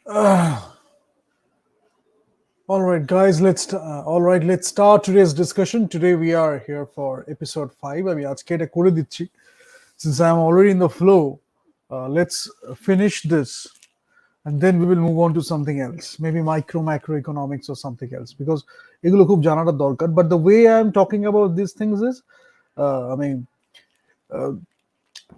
Uh, all right, guys. Let's start today's discussion. Today we are here for episode 5. আমি আজকে এটা করে দিচ্ছি since I am already in the flow. Let's finish this and then we will move on to something else, maybe macroeconomics or something else, because এগুলো খুব জানাটা দরকার. But the way I am talking about these things is, I mean,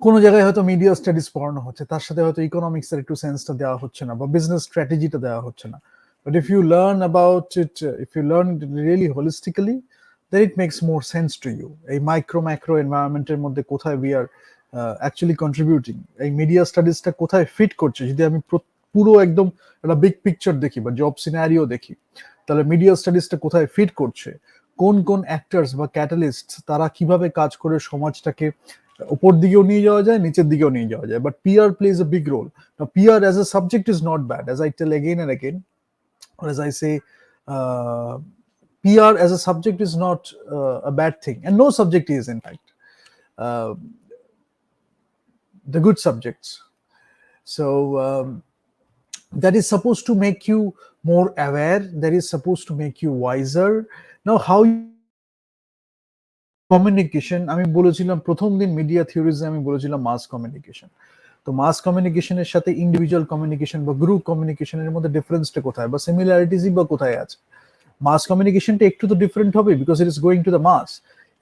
কোনো জায়গায় হয়তো media studies পড়ানো হচ্ছে, তার সাথে হয়তো ইকোনমিক্স এর একটু সেন্সটা দেওয়া হচ্ছে না বা বিজনেস স্ট্র্যাটেজিটা দেওয়া হচ্ছে না। But if you learn about it, if you learn it really holistically, then it makes more sense to you. এই macro এনভায়রনমেন্টের মধ্যে কোথায় we are actually contributing, এই মিডিয়া স্টাডিজটা কোথায় ফিট করছে। যদি আমি পুরো একদম একটা বিগ পিকচার দেখি বা জব সিনারিও দেখি, তাহলে মিডিয়া স্টাডিজটা কোথায় ফিট করছে, কোন কোন অ্যাক্টরস বা ক্যাটালিস্ট তারা কিভাবে কাজ করে সমাজটাকে উপর দিকেও নিয়ে যাওয়া যায়, নিচের দিকেও নিয়ে যাওয়া যায়। But PR plays a big role. Now, PR as a subject is not bad, as I tell again and again, or as I say, uh, PR as a subject is not a bad thing, and no subject is, in fact. Uh, the good subjects. So that is supposed to make you more aware. That is supposed to make you wiser. Now, how communication, আমি বলেছিলাম প্রথম দিন media থিওরিজে, আমি বলেছিলাম মাস communication. তো মাস কমিউনিকেশনের সাথে individual communication বা গ্রুপ কমিউনিকেশনের মধ্যে ডিফারেন্সটা কোথায় বা সিমিলারিটিসই বা কোথায় আছে। মাস কমিউনিকেশনটা একটু তো ডিফারেন্ট হবে, because it is going to the mass.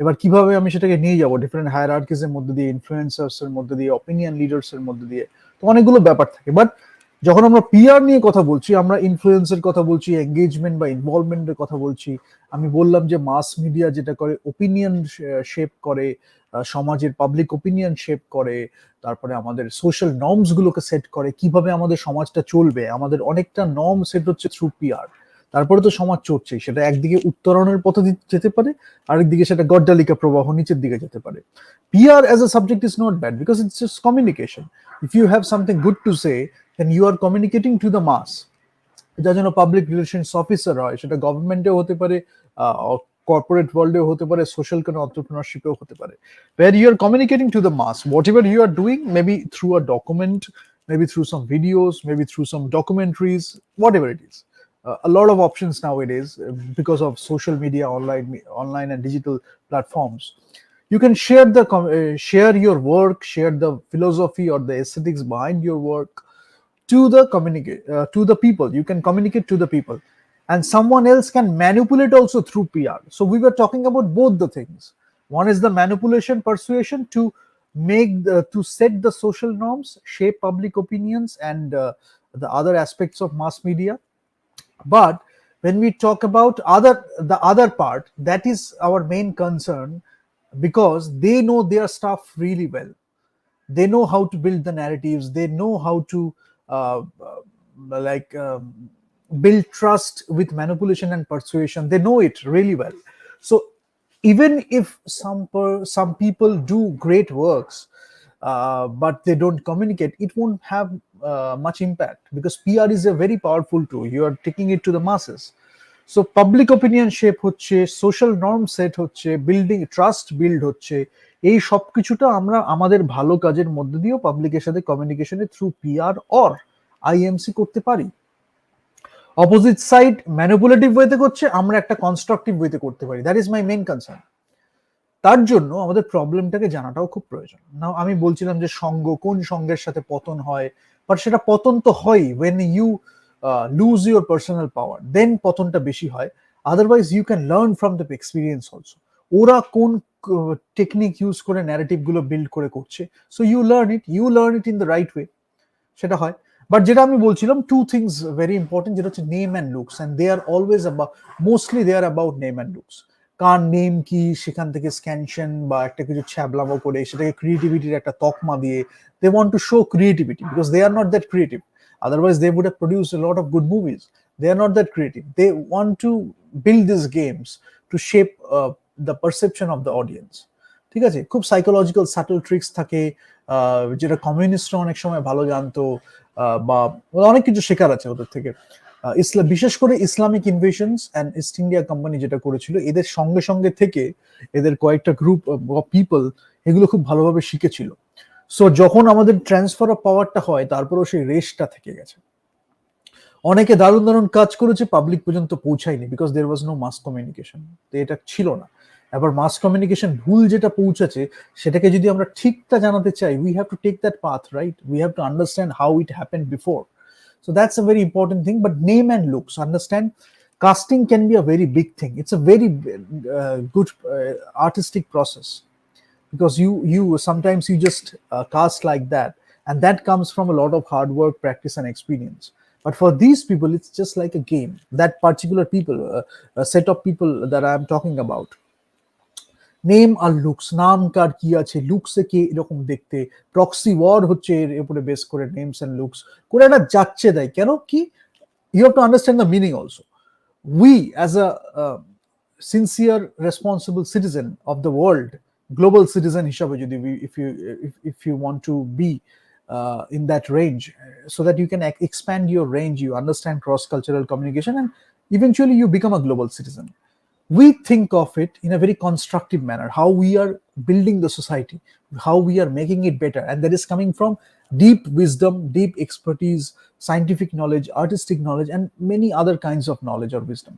এবার কিভাবে আমি সেটাকে নিয়ে যাবো ডিফারেন্ট হায়ারার্কিজের মধ্যে দিয়ে, ইনফ্লুয়েন্সার্স এর মধ্যে দিয়ে, অপিনিয়ন লিডার্স এর মধ্যে দিয়ে, তো অনেকগুলো ব্যাপার থাকে। বাট যখন আমরা পিআর নিয়ে কথা বলছি, আমরা ইনফ্লুয়েন্সের কথা বলছি, এঙ্গেজমেন্ট বা ইনভলভমেন্টের কথা বলছি। আমি বললাম যে মাস মিডিয়া যেটা করে ওপিনিয়ন শেপ করে, সমাজের পাবলিক ওপিনিয়ন শেপ করে, তারপরে আমাদের সোশ্যাল নর্মস গুলোকে সেট করে, কিভাবে আমাদের সমাজটা চলবে। আমাদের অনেকটা নর্ম সেট হচ্ছে থ্রু পিআর। তারপরে তো সমাজ চলছে, সেটা একদিকে উত্তরণের পথে যেতে পারে, আরেকদিকে সেটা গড্ডালিকা প্রবাহ নিচের দিকে যেতে পারে। PR as a subject is not bad because it's just communication. If you have something good to say, then you are communicating to the mass. এটা যেন পাবলিক রিলেশনস অফিসার হয়, সেটা গভর্নমেন্টেও হতে পারে, কর্পোরেট ওয়ার্ল্ডেও হতে পারে, সোশ্যাল কোনো অন্টারপ্রেনারশিপেও হতে পারে, where you are communicating to the mass whatever you are doing, maybe through a document, maybe through some videos, maybe through some documentaries, whatever it is. A lot of options nowadays, because of social media, online and digital platforms. You can share your work, share the philosophy or the aesthetics behind your work to the people. You can communicate to the people, and someone else can manipulate also through PR. So we were talking about both the things. One is the manipulation, persuasion to to set the social norms, shape public opinions, and the other aspects of mass media. But when we talk about the other part, that is our main concern, because they know their stuff really well. They know how to build the narratives. They know how to like build trust with manipulation and persuasion. They know it really well. So even if some people do great works, but they don't communicate, it won't have much impact, because PR is a very powerful tool. You are taking it to the masses. So public opinion shape হচ্ছে, social norm set হচ্ছে, building trust build হচ্ছে, এই সব কিছুটা আমরা আমাদের ভালো কাজের মধ্যে দিয়েও পাবলিকের সাথে কমিউনিকেশনের থ্রু পিআর অর আইএমসি করতে পারি। অপোজিট সাইড ম্যানিপুলেটিভ ওয়েতে করছে, আমরা একটা কনস্ট্রাকটিভ ওয়েতে করতে পারি। That is my main concern. তার জন্য আমাদের প্রবলেমটাকে জানাটাও খুব প্রয়োজন। নাও আমি বলছিলাম যে সঙ্গ, কোন সঙ্গের সাথে পতন হয়, বাট সেটা পতন তো হয় when you lose your personal power, then পতনটা বেশি হয়। Otherwise you can learn from the experience also. ওরা কোন টেকনিক ইউজ করে ন্যারেটিভ গুলো বিল্ড করে করছে, so you learn it in the right way, সেটা হয়। বাট যেটা আমি বলছিলাম, টু থিংস ভেরি ইম্পর্টেন্ট, যেটা হচ্ছে name and looks, and they are always about, mostly they are about name and looks. কার নেম কি, সেখান থেকে স্ক্যানশন বা একটা কিছু ছ্যাবলামো করে সেটাকে ক্রিয়েটিভিটির একটা তকমা দিয়ে, they want to show creativity, because they are not that creative. Otherwise, they would have produced a lot of good movies. They are not that creative. They want to build these games to shape the perception of the audience. ঠিক আছে, খুব psychological subtle tricks থাকে, যেটা কমিউনিস্টরা অনেক সময় ভালো জানতো, বা অনেক কিছু শেখার আছে ওদের থেকে। ইসলাম, বিশেষ করে Islamic invasions and East India Company যেটা করেছিল, এদের সঙ্গে সঙ্গে থেকে এদের কয়েকটা গ্রুপ অফ পিপল এগুলো খুব ভালোভাবে শিখেছিল। সো যখন আমাদের ট্রান্সফার অফ পাওয়ারটা হয়, তারপরেও সেই রেসটা থেকে গেছে। অনেকে দারুণ দারুণ কাজ করেছে, পাবলিক পর্যন্ত পৌঁছায়নি because there was no mass communication. তো এটা ছিল না। এবার মাস কমিউনিকেশন ভুল যেটা পৌঁছেছে সেটাকে যদি আমরা ঠিকটা জানাতে চাই, we have to take that path, right? We have to understand how it happen before. So that's a very important thing. But name and looks, understand, casting can be a very big thing. It's a very good artistic process, because you sometimes you just cast like that, and that comes from a lot of hard work, practice, and experience. But for these people, it's just like a game. That particular people, a set of people that I'm talking about, name আর looks, নাম কার কি আছে, লুকসে কে এরকম দেখতে, proxy war হচ্ছে এর উপরে বেস করে নেমস এন্ড লুকস করে একটা যাচ্ছে দেয় কেন কি, you have to understand the meaning also. We as a sincere responsible citizen of the world, global citizen হিসাবে যদি if you want to be in that range, so that you can expand your range, you understand cross cultural communication, and eventually you become a global citizen. We think of it in a very constructive manner, how we are building the society, how we are making it better, and that is coming from deep wisdom, deep expertise, scientific knowledge, artistic knowledge, and many other kinds of knowledge or wisdom.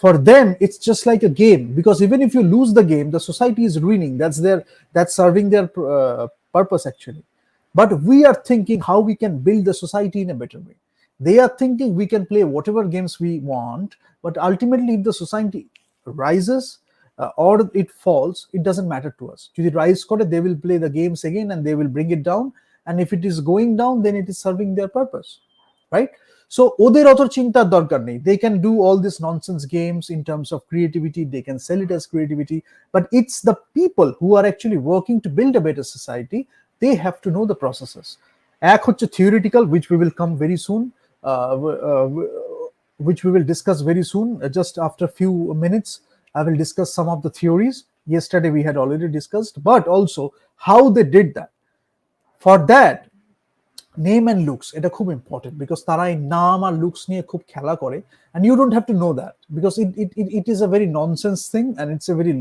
For them it's just like a game, because even if you lose the game, the society is ruining, that's serving their purpose actually. But we are thinking how we can build the society in a better way. They are thinking we can play whatever games we want, but ultimately if the society rises or it falls, it doesn't matter to us. If it rise করে, they will play the games again and they will bring it down, and if it is going down, then it is serving their purpose, right? So ওদের অত চিন্তার দরকার নেই. They can do all this nonsense games in terms of creativity, they can sell it as creativity, but it's the people who are actually working to build a better society, they have to know the processes. এক হচ্ছে theoretical, which we will come very soon, which we will discuss very soon. Just after a few minutes I will discuss some of the theories. Yesterday we had already discussed, but also how they did that. For that, name and looks এটা খুব important, because তারা এই নাম আর looks নিয়ে খুব খেলা করে, and you don't have to know that, because it is a very nonsense thing, and it's a very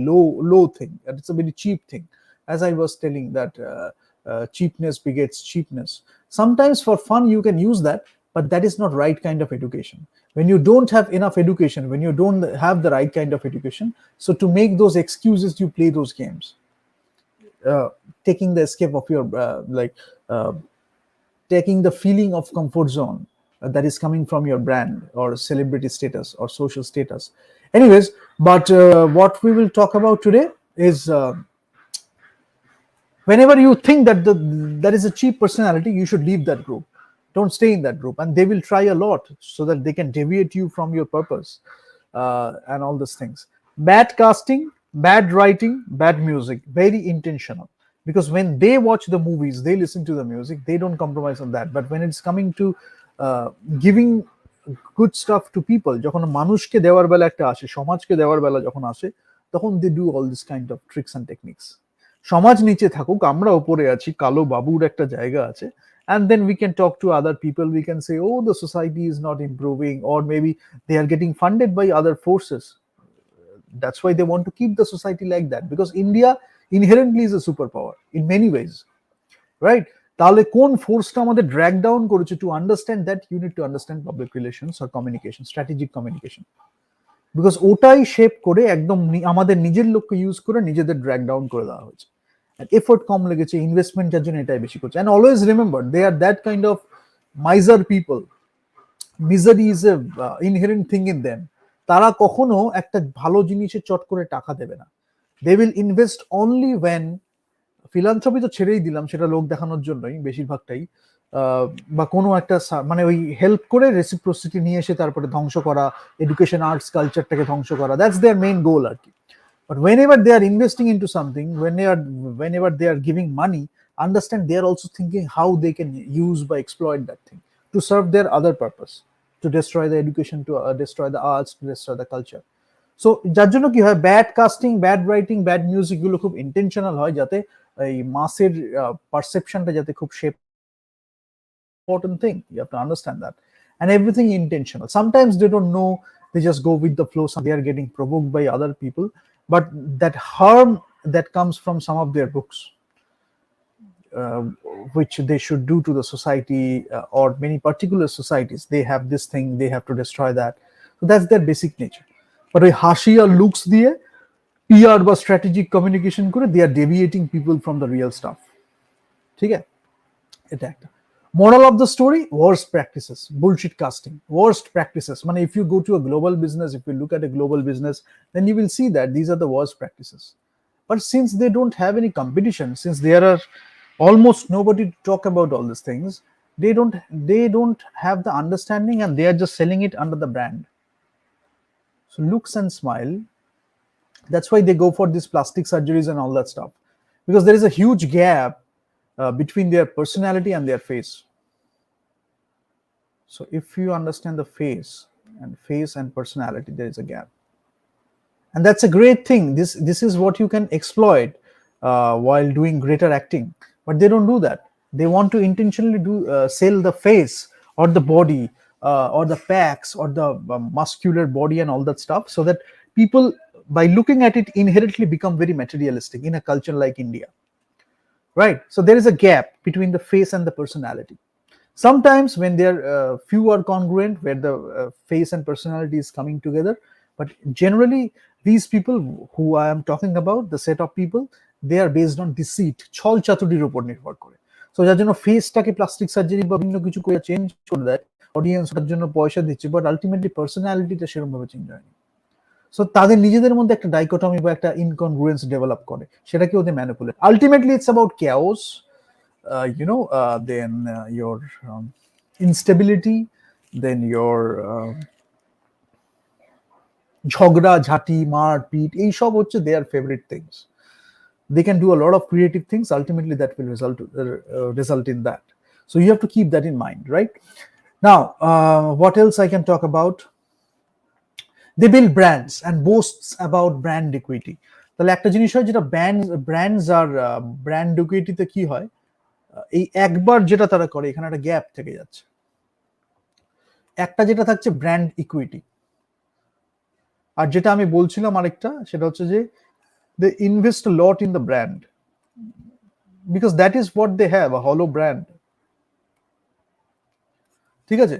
low thing, and it's a very cheap thing. As I was telling that cheapness begets cheapness. Sometimes for fun you can use that, but that is not right kind of education. When you don't have enough education, when you don't have the right kind of education, so to make those excuses you play those games, taking the escape of your taking the feeling of comfort zone that is coming from your brand or celebrity status or social status. Anyways, but what we will talk about today is whenever you think that that is a cheap personality, you should leave that group. Don't stay in that group, and they will try a lot so that they can deviate you from your purpose, and all these things. Bad casting, bad writing, bad music, very intentional, because when they watch the movies, they listen to the music, they don't compromise on that. But when it's coming to giving good stuff to people, যখন মানুষকে দেওয়ার বেলা একটা আসে, সমাজকে দেওয়ার বেলা যখন আসে, তখন they do all this kind of tricks and techniques. সমাজ নিচে থাকুক, আমরা উপরে আছি, কালো বাবুর একটা জায়গা আছে, and then we can talk to other people, we can say, oh, the society is not improving, or maybe they are getting funded by other forces. That's why they want to keep the society like that, because India inherently is a superpower in many ways, right? তাহলে কোন ফোর্সটা আমাদের drag down করেছে? To understand that, you need to understand public relations or communication, strategic communication, because ওটাই shape করে একদম আমাদের নিজের লোককে ইউজ করে নিজেদের ড্র্যাগ ডাউন করে দেওয়া হয়েছে। এফোর্ট কম লেগেছে, ইনভেস্টমেন্ট যার জন্য এটাই বেশি করছে। And always remember, they are that kind of miser people, misery is a inherent thing in them. তারা কখনো একটা ভালো জিনিসে চট করে টাকা দেবে না। They will invest only when, philanthropy তো ছেড়েই দিলাম, সেটা লোক দেখানোর জন্যই বেশিরভাগটাই, বা কোনো একটা মানে ওই হেল্প করে রেসিপ্রোসিটি নিয়ে এসে তারপরে ধ্বংস করা, এডুকেশন আর্টস কালচারটাকে ধ্বংস করা, দ্যাটস দেয়ার মেইন গোল আর কি। But whenever they are investing into something, whenever they are giving money, understand they are also thinking how they can use by exploit that thing to serve their other purpose, to destroy the education, to destroy the arts, to destroy the culture. So যার জন্য কি হয়, bad casting, bad writing, bad music গুলো খুব intentional হয়, যাতে এই মাসের পারসেপশনটা যাতে খুব shape, important thing, you have to understand that. And everything intentional. Sometimes they don't know, they just go with the flow, so they are getting provoked by other people, but that harm that comes from some of their books, which they should do to the society, or many particular societies. They have this thing, they have to destroy that. So that's their basic nature. But ওই হাসি আর looks দিয়ে PR বা strategic communication করে they are deviating people from the real stuff. ঠিক আছে, এটা একটা moral of the story: worst practices, bullshit casting, worst practices. Man, if you go to a global business, if you look at a global business, then you will see that these are the worst practices. But since they don't have any competition, since there are almost nobody to talk about all these things, they don't have the understanding, and they are just selling it under the brand. So looks and smile, that's why they go for these plastic surgeries and all that stuff, because there is a huge gap between their personality and their face. So if you understand the face and personality, there is a gap, and that's a great thing. This is what you can exploit while doing greater acting. But they don't do that. They want to intentionally sell the face or the body or the pecs or the muscular body and all that stuff, so that people, by looking at it, inherently become very materialistic in a culture like India. Right? So there is a gap between the face and the personality. Sometimes when they're few are congruent, where the face and personality is coming together, but generally these people who I am talking about, the set of people, they are based on deceit, ছল চাতুরির উপর নির্ভর করে। So যার জন্য ফেসটাকে plastic surgery বা বিভিন্ন কিছু করে চেঞ্জ করে দেয়, অডিয়েন্স ওটার জন্য পয়সা দিচ্ছে, বাট আলটিমেটলি পার্সোনালিটিটা সেরকম ভাবে চেঞ্জ হয়নি। সো তাদের নিজেদের মধ্যে একটা ডাইকোটমি বা একটা ইনকনগ্রুয়েন্স ডেভেলপ করে, সেটাকে ওদের manipulate. Ultimately it's about chaos, then your instability, then your ঝগড়া ঝাঁটি মারপিট, এইসব হচ্ছে their favorite things. They can do a lot of creative things. Ultimately that will result in that. So you have to keep that in mind, right? Now what else I can talk about? They build brands and boasts about brand equity. তাহলে একটা জিনিস হয়, যেটা brands আর brand equity তে কি হয়, এই একবার যেটা তারা করে, এখানে একটা গ্যাপ থেকে যাচ্ছে। একটা যেটা থাকছে ব্র্যান্ড ইকুইটি, আর যেটা আমি বলছিলাম আরেকটা, সেটা হচ্ছে যে they invest a lot in the brand, because that is what they have, a hollow brand. ঠিক আছে,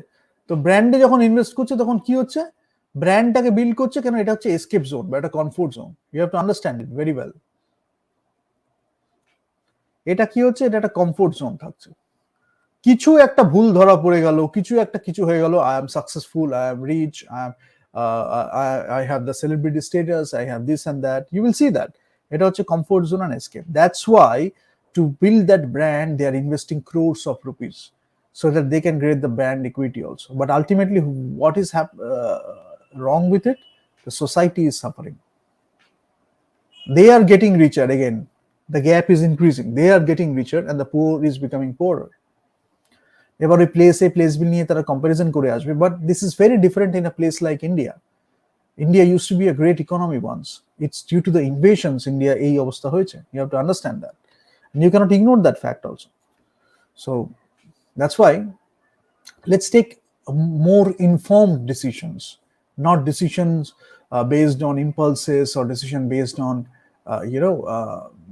তো ব্র্যান্ডে যখন ইনভেস্ট করছে তখন কি হচ্ছে, ব্র্যান্ডটাকে বিল্ড করছে কেন, এটা হচ্ছে এসকেপ জোন বা একটা comfort zone. You have to understand it very well. এটা কি হচ্ছে, এটা একটা কমফোর্ট জোন থাকছে। কিছু একটা ভুল ধরা পড়ে গেল, কিছু হয়ে গেল, I am successful, I am rich, I have the celebrity status, I have this and that. You will see that. It is a comfort zone and escape. That's why to build that brand, they are investing crores of rupees so that they can create the brand equity also. But ultimately, what is wrong with it? The society is suffering. They are getting richer again. The gap is increasing. They are getting richer and the poor is becoming poorer. এবার ওই place বিল নিয়ে তারা comparison করে আসবে, but this is very different in a place like India. India use to be a great economy once, it's due to the invasions India এই অবস্থা হয়েছে। You have to understand that, and you cannot ignore that fact also. So that's why let's take more informed decisions, not decisions based on impulses or decision based on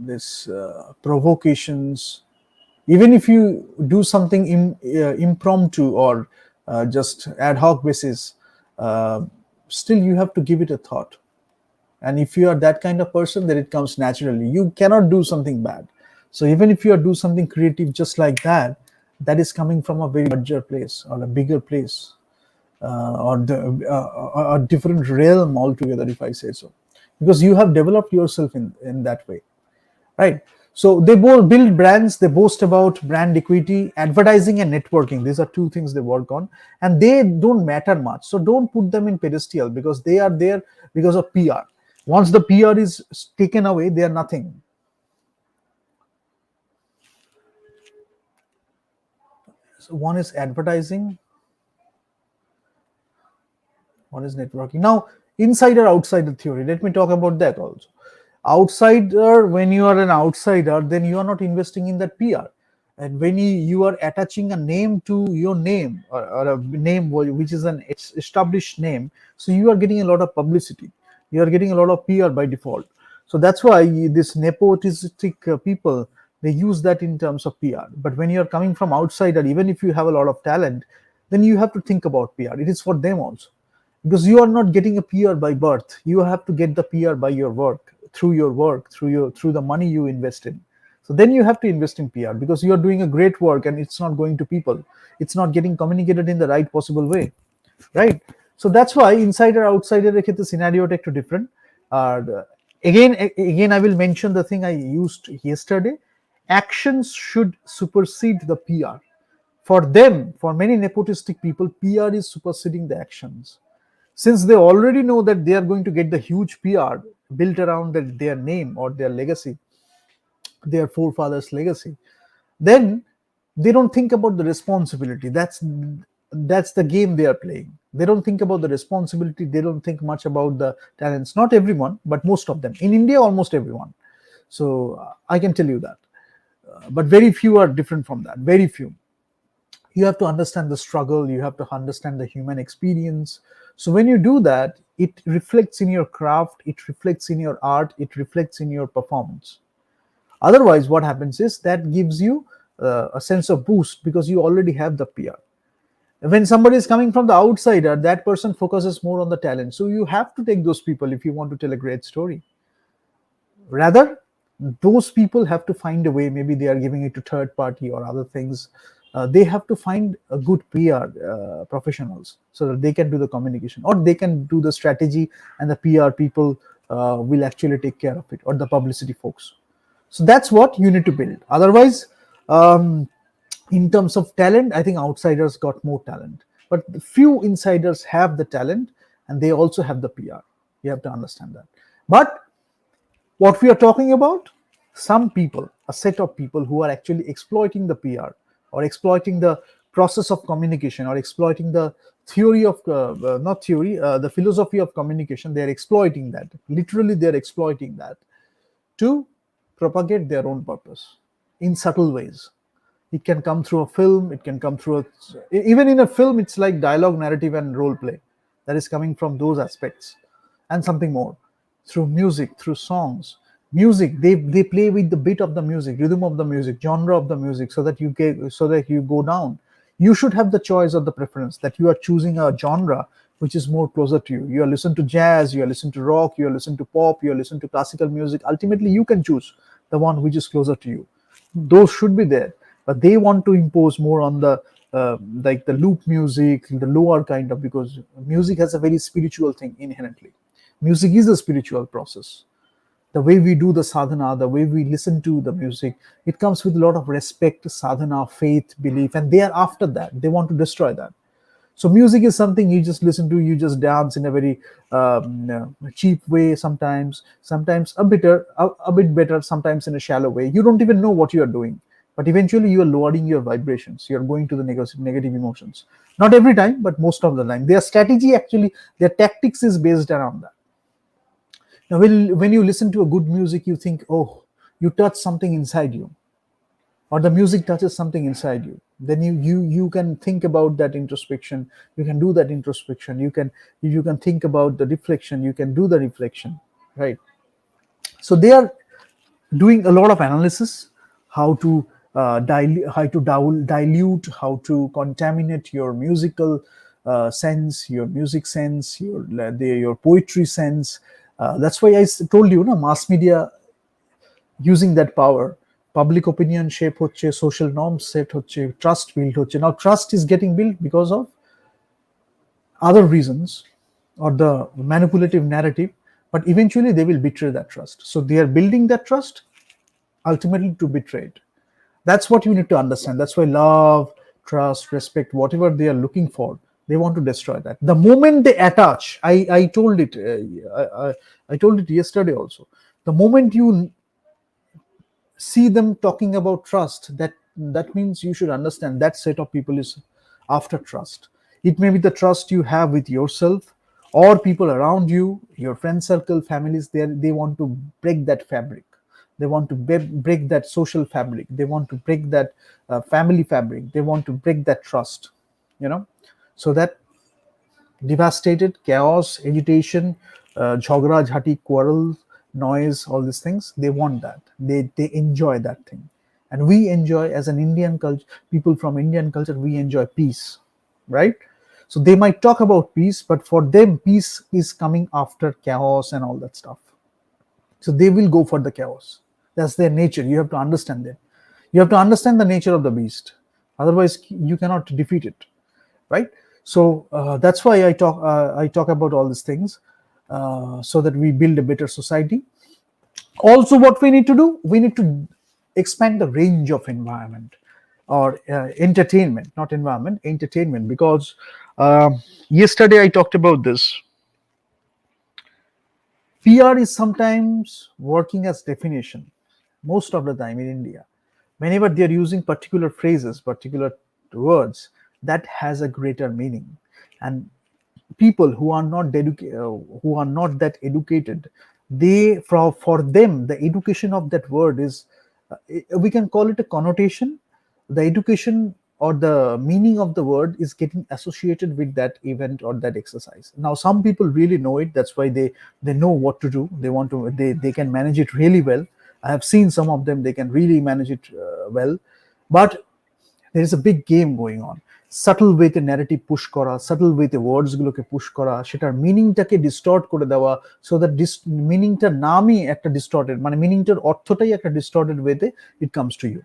this provocations. Even if you do something impromptu or just ad hoc basis, still you have to give it a thought. And if you are that kind of person, then it comes naturally. You cannot do something bad. So even if you do something creative just like that, that is coming from a very larger place or a bigger place, or a different realm altogether, if I say so, because you have developed yourself in that way, right? So they both build brands, they boast about brand equity, advertising and networking. These are two things they work on, and they don't matter much. So don't put them in pedestal, because they are there because of PR. Once the PR is taken away, they are nothing. So one is advertising, one is networking. Now, insider outsider theory, let me talk about that also. Outsider, when you are an outsider, then you are not investing in that PR. And when you are attaching a name to your name, or a name which is an established name, so you are getting a lot of publicity, you are getting a lot of PR by default. So that's why this nepotistic people, They use that in terms of PR. But when you're coming from outside, or even if you have a lot of talent, then you have to think about PR. It is for them also, because you are not getting a PR by birth. You have to get the PR by your work, through the money you invest in. So then you have to invest in PR, because you are doing a great work and it's not going to people. It's not getting communicated in the right possible way, right? So that's why insider outsider the scenario take to different. Again, I will mention the thing I used yesterday. Actions should supersede the PR. For them, for many nepotistic people, PR is superseding the actions. Since they already know that they are going to get the huge PR built around their name or their legacy, their forefathers legacy, then they don't think about the responsibility. That's the game they are playing. They don't think about the responsibility. They don't think much about the talents. Not everyone, but most of them. In India, almost everyone. So I can tell you that. But very few are different from that. Very few. You have to understand the struggle. You have to understand the human experience. So when you do that, it reflects in your craft. It reflects in your art. It reflects in your performance. Otherwise, what happens is that gives you a sense of boost, because you already have the PR. When somebody is coming from the outsider, that person focuses more on the talent. So you have to take those people if you want to tell a great story. Rather, those people have to find a way. Maybe they are giving it to third party or other things. They have to find a good PR professionals, so that they can do the communication, or they can do the strategy, and the PR people will actually take care of it, or the publicity folks. So that's what you need to build. Otherwise, in terms of talent, I think outsiders got more talent, but few insiders have the talent, and they also have the PR. You have to understand that. But what we are talking about, some people, a set of people who are actually exploiting the PR, or exploiting the process of communication, or exploiting the theory of not theory, the philosophy of communication. They are exploiting that. Literally, they are exploiting that to propagate their own purpose in subtle ways. It can come through a film. It can come through even in a film, it's like dialogue, narrative, and role play. That is coming from those aspects, and something more through music, through songs. Music, they play with the beat of the music, rhythm of the music, genre of the music, so that you go down. You should have the choice or the preference that you are choosing a genre which is more closer to you. You are listening to jazz, you are listening to rock, you are listening to pop, you are listening to classical music. Ultimately, you can choose the one which is closer to you. Those should be there, but they want to impose more on the like the loop music, the lower kind of, because music has a very spiritual thing inherently. Music is a spiritual process. The way we do the sadhana, the way we listen to the music, it comes with a lot of respect, sadhana, faith, belief, and they are after that. They want to destroy that. So music is something you just listen to, you just dance in a very cheap way sometimes a bit better, sometimes in a shallow way. You don't even know what you are doing, but eventually you are lowering your vibrations. You are going to the negative emotions. Not every time, but most of the time. Their strategy, actually, their tactics is based around that. Now, when you listen to a good music, you think, oh, you touch something inside you, or the music touches something inside you. Then you can think about that introspection. You can do that introspection. You can think about the reflection. You can do the reflection, right? So they are doing a lot of analysis, how to dilute, how to contaminate your musical sense, your music sense, your poetry sense. That's why told you, mass media using that power, public opinion shape হচ্ছে, social norms set হচ্ছে, trust built হচ্ছে. Now trust is getting built because of other reasons, or the manipulative narrative, but eventually they will betray that trust. So they are building that trust ultimately to betray it. That's what you need to understand. That's why love, trust, respect, whatever they are looking for, they want to destroy that. The moment they attach, I told it, I told it yesterday also. The moment you see them talking about trust, that means you should understand that set of people is after trust. It may be the trust you have with yourself, or people around you, your friend circle, families. They want to break that fabric. They want to break that social fabric. They want to break that family fabric. They want to break that trust, so that devastated, chaos, agitation, jhagra, jhati, quarrel, noise, all these things. They want that. They enjoy that thing. and we enjoy, as an Indian culture, people from Indian culture, we enjoy peace, right? So they might talk about peace, but for them peace is coming after chaos and all that stuff. So they will go for the chaos. That's their nature. You have to understand that. You have to understand the nature of the beast. Otherwise, you cannot defeat it, right? So that's why I talk about all these things, so that we build a better society. Also, what we need to do, we need to expand the range of environment or entertainment, not environment, entertainment. Because yesterday I talked about this. PR is sometimes working as definition most of the time in India. Whenever they are using particular phrases, particular words, that has a greater meaning. And people who are not who are not that educated, they for them the education of that word is, we can call it a connotation. The education or the meaning of the word is getting associated with that event or that exercise. Now some people really know it, that's why they know what to do. They want to, they can manage it really well. I have seen some of them, they can really manage it well. But there is a big game going on. Subtle ওয়েতে narrative push করা, subtle ওয়েতে ওয়ার্ডস গুলোকে push করা, সেটার মিনিংটাকে distort করে দেওয়া, so that মিনিংটার নামই একটা ডিস্টর্টেড, মানে মিনিংটার অর্থটাই একটা ডিস্টর্টেড ওয়েতে it comes to you.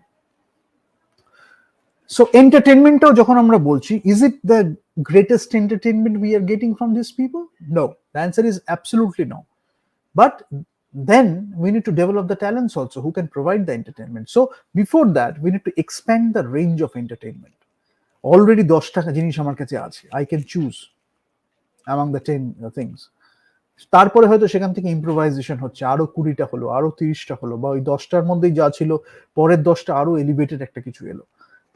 So এন্টারটেনমেন্টটাও যখন আমরা বলছি, is it the greatest entertainment we are getting from this people? No, the answer is absolutely no. But then we need to develop the talents also who can provide the entertainment. So before that, we need to expand the range of entertainment. Already 10টা জিনিস আমার কাছে আছে, I can choose among the 10 things. তারপরে হয়তো সেখান থেকে improvisation হচ্ছে, আরো 20টা হলো, আরো 30টা হলো, বা ওই 10টার মধ্যেই যা ছিল পরের 10টা আরো এলিভেটেড একটা কিছু এলো।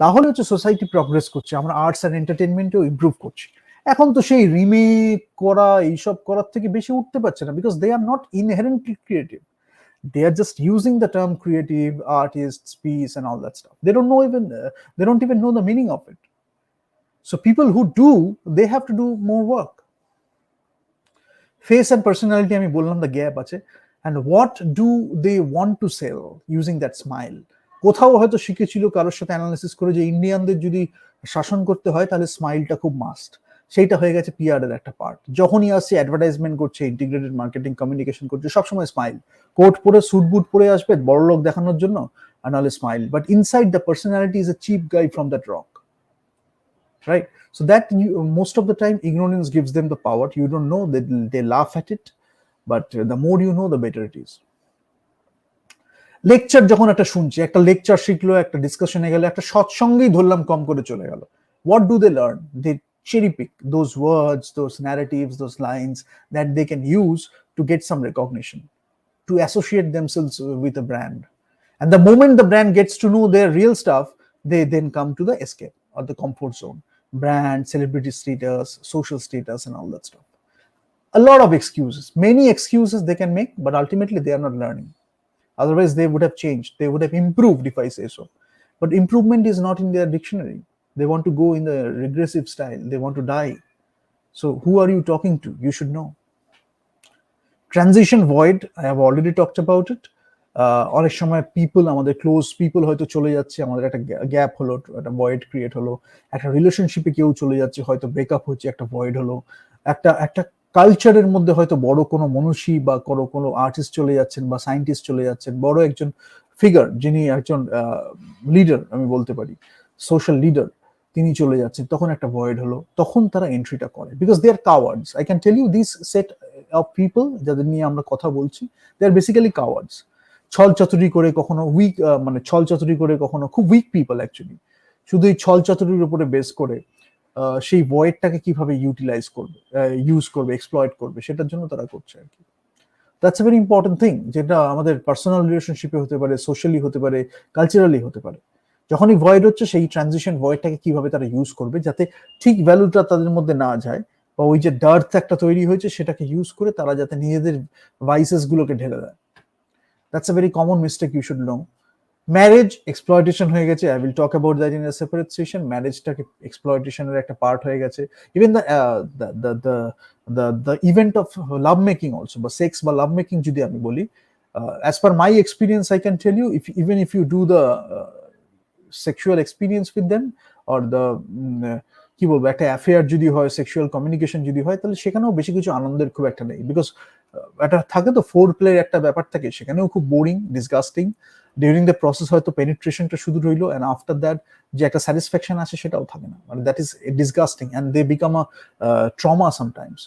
তাহলে হচ্ছে সোসাইটি প্রগ্রেস করছে, আমরা আর্টস অ্যান্ড এন্টারটেনমেন্টেও ইমপ্রুভ করছি। এখন তো সেই রিমেক করা এইসব করার থেকে বেশি উঠতে পারছে না, because they are not inherently creative. They are just using the term creative, artists, peace, and all that stuff. They don't know even they don't even know the meaning of it. So people who do, they have to do more work. Face and personality, আমি বললাম the gap আছে, and what do they want to sell using that smile? কোথাও হয়তো শিখেছিল কারোর সাথে analysis করে যে ইন্ডিয়ানদের যদি শাসন করতে হয় তাহলে স্মাইলটা খুব মাস্ট, সেইটা হয়ে গেছে পিআর এর একটা পার্ট। যখনই আসছে অ্যাডভার্টাইজমেন্ট করছে, ইন্টিগ্রেটেড মার্কেটিং, কমিউনিকেশন করছে, সবসময় স্মাইল, কোট পরে সুট বুট পরে আসবে বড় লোক দেখানোর জন্য, আর নাহলে smile, but inside the personality is a cheap guy from that rock, right? So that most of the time ignorance gives them the power. You don't know, they laugh at it, but the more you know, the better it is. Lecture যখন একটা শুনছে, একটা lecture শিখলো, একটা ডিসকাশনে গেল, একটা সৎসঙ্গেই ধরলাম কম করে চলে গেল, what do they learn? They cherry pick those words, those narratives, those lines that they can use to get some recognition, to associate themselves with a brand. And the moment the brand gets to know their real stuff, they then come to the escape or the comfort zone. Brand, celebrity status, social status, and all that stuff. A lot of excuses, many excuses they can make, but ultimately they are not learning. Otherwise, they would have changed, they would have improved, if I say so. But improvement is not in their dictionary. They want to go in the regressive style, they want to die. So who are you talking to? You should know. Transition void, I have already talked about it. অনেক সময় people, আমাদের close people হয়তো চলে যাচ্ছে, আমাদের একটা gap হলো, একটা ভয়েড ক্রিয়েট হলো, একটা রিলেশনশিপে কেউ চলে যাচ্ছে, হয়তো ব্রেকআপ হচ্ছে, একটা ভয়েড হলো, একটা কালচারের মধ্যে হয়তো বড় কোনো মনীষী বা কোনো আর্টিস্ট চলে যাচ্ছেন, বা সায়েন্টিস্ট চলে যাচ্ছেন, বড় একজন ফিগার যিনি একজন লিডার আমি বলতে পারি, সোশ্যাল লিডার, তিনি চলে যাচ্ছেন, তখন একটা ভয়েড হলো, তখন তারা এন্ট্রিটা করে, because they are cowards. I can tell you this set of people যাদের নিয়ে আমরা কথা বলছি, দে আর বেসিক্যালি কাওয়ার্ডস। ছল চাতুরি করে কখনো উইক, মানে ছল চাতুরি করে কখনো খুব উইক পিপল অ্যাকচুয়ালি, শুধু এই ছল চাতুরির উপরে বেস করে সেই ভয়েডটাকে কিভাবে ইউটিলাইজ করবে, ইউজ করবে, এক্সপ্লয়েট করবে, সেটার জন্য তারা করছে আর কি। That's a very important thing, যেটা আমাদের পার্সোনাল রিলেশনশিপে হতে পারে, সোশ্যালি হতে পারে, কালচারালি হতে পারে। যখনই ভয়েড হচ্ছে, সেই ট্রানজিশন ভয়েডটাকে কিভাবে তারা ইউজ করবে যাতে ঠিক ভ্যালুটা তাদের মধ্যে না যায়, বা ওই যে ডার্থ একটা তৈরি হয়েছে সেটাকে ইউজ করে তারা যাতে নিজেদের ভাইসেস গুলোকে ঢেলে দেয়। That's a very common mistake you should know. Marriage exploitation হয়ে গেছে, I will talk about that in a separate session. Marriage-টাকে exploitation-এর একটা part হয়ে গেছে। Even the event of love making also, বা sex বা love making যদি আমি বলি, As per my experience, I can tell you, if even if you do the sexual experience with them, or the কি বলবো, একটা অ্যাফেয়ার যদি হয়, সেক্সুয়াল কমিউনিকেশন যদি হয়, তাহলে সেখানেও বেশি কিছু আনন্দের খুব একটা নেই, বিকজ একটা থাকে তো ফোর প্লের একটা ব্যাপার থাকে, সেখানেও খুব boring, disgusting. During the process হয়তো পেনিট্রেশনটা শুধু রইলো, অ্যান্ড আফটার দ্যাট যে একটা স্যাটিসফ্যাকশন আছে সেটাও থাকে না, মানে that is disgusting, and they become a trauma sometimes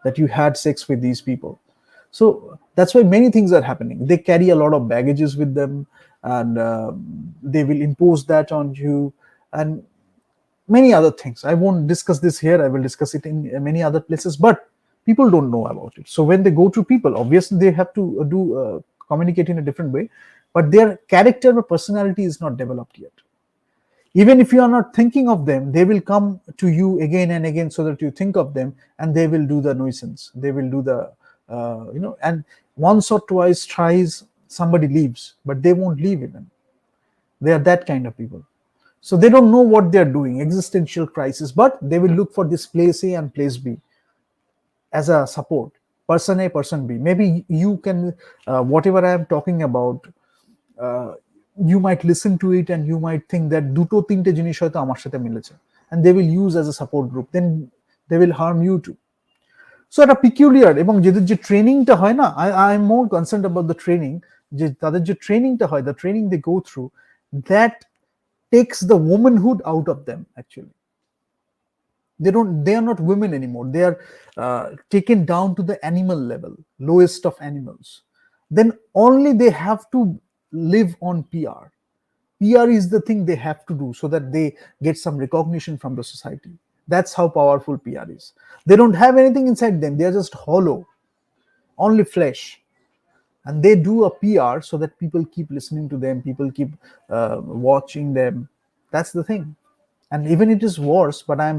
that you had sex with these people. So that's why many things are happening. They carry a lot of baggages with them, and they will impose that on you, and many other things. I won't discuss this here. I will discuss it in many other places, but people don't know about it. So when they go to people, obviously they have to do communicate in a different way, but their character or personality is not developed yet. Even if you are not thinking of them, they will come to you again and again so that you think of them, and they will do the nuisance, they will do the and once or twice tries, somebody leaves, but they won't leave even. They are that kind of people. So they don't know what they are doing, existential crisis, but they will look for this place A and place B as a support, person A, person B. Maybe you can whatever I am talking about, you might listen to it and you might think that দুটো তিনটে জিনিস হয়তো আমার সাথে মিলেছে, and they will use as a support group, then they will harm you too. So একটা peculiar, এবং যেদের যে ট্রেনিংটা হয় না, I am more concerned about the training, যে তাদের যে ট্রেনিংটা হয়, the training they go through, that takes the womanhood out of them actually. They are not women anymore, they are taken down to the animal level, lowest of animals. Then only they have to live on PR. PR is the thing they have to do so that they get some recognition from the society. That's how powerful PR is. They don't have anything inside them, they are just hollow, only flesh, and they do a PR so that people keep listening to them, people keep watching them. That's the thing. And even it is worse, but I'm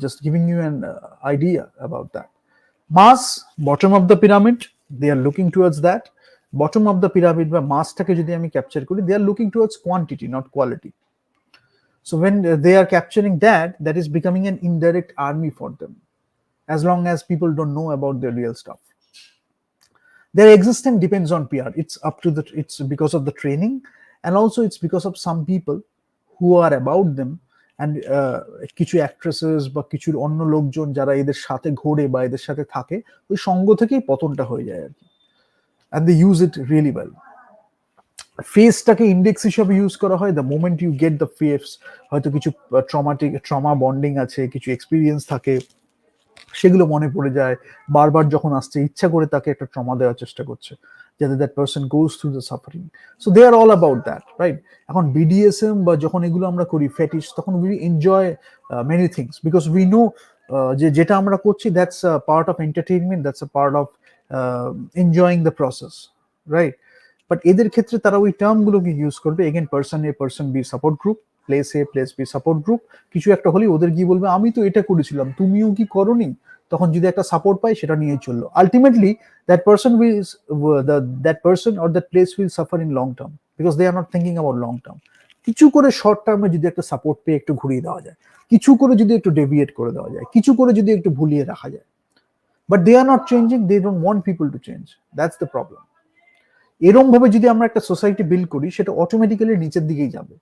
just giving you an idea about that. Mass, bottom of the pyramid, they are looking towards that. Bottom of the pyramid বা মাসটাকে যদি আমি capture করি, they are looking towards quantity, not quality. So when they are capturing that, that is becoming an indirect army for them, as long as people don't know about their real stuff. Their existence depends on PR. It's because of the training, and also it's because of some people who are about them, and কিছু actresses বা কিছু অন্য লোকজন যারা এদের সাথে ঘোরে বা এদের সাথে থাকে, ওই সঙ্গ থেকেই পতনটা হয়ে যায় আর কি, and they use it really well. ফেসটাকে ইন্ডেক্স হিসেবে ইউজ করা হয়, the moment you get the face, হয়তো কিছু ট্রমা বন্ডিং আছে, কিছু এক্সপিরিয়েন্স থাকে, সেগুলো মনে পড়ে যায়, বারবার যখন আসছে ইচ্ছা করে তাকে একটা ট্রমা দেওয়ার চেষ্টা করছে, যাতে that person goes through the suffering. So they are all about that, right? এখন বিডিএসএম বা যখন এগুলো আমরা করি, ফেটিশ, তখন we enjoy many things, because we know যে যেটা আমরা করছি, that's a part of entertainment, that's a part of enjoying the process, right? But এদের ক্ষেত্রে তারা ওই টার্মগুলোকে ইউজ করবে, again person A, person B support group, place A, place B support group. কিছু একটা হলে ওদের গিয়ে বলবে আমি তো এটা করেছিলাম, তুমিও কি করনি? তখন যদি একটা সাপোর্ট পাই, সেটা নিয়ে চললো। Ultimately that person or that place will suffer in long term, because they are not thinking about long term. কিছু করে শর্ট টার্মে যদি একটা সাপোর্ট পেয়ে একটু ঘুরিয়ে দেওয়া যায়, কিছু করে যদি একটু ডেভিয়েট করে দেওয়া যায়, কিছু করে যদি একটু ভুলিয়ে রাখা যায়, but they are not changing, they don't want people to change, that's the problem. এরকম ভাবে যদি আমরা একটা সোসাইটি বিল্ড করি, সেটা অটোমেটিক্যালি নিচের দিকেই যাবে,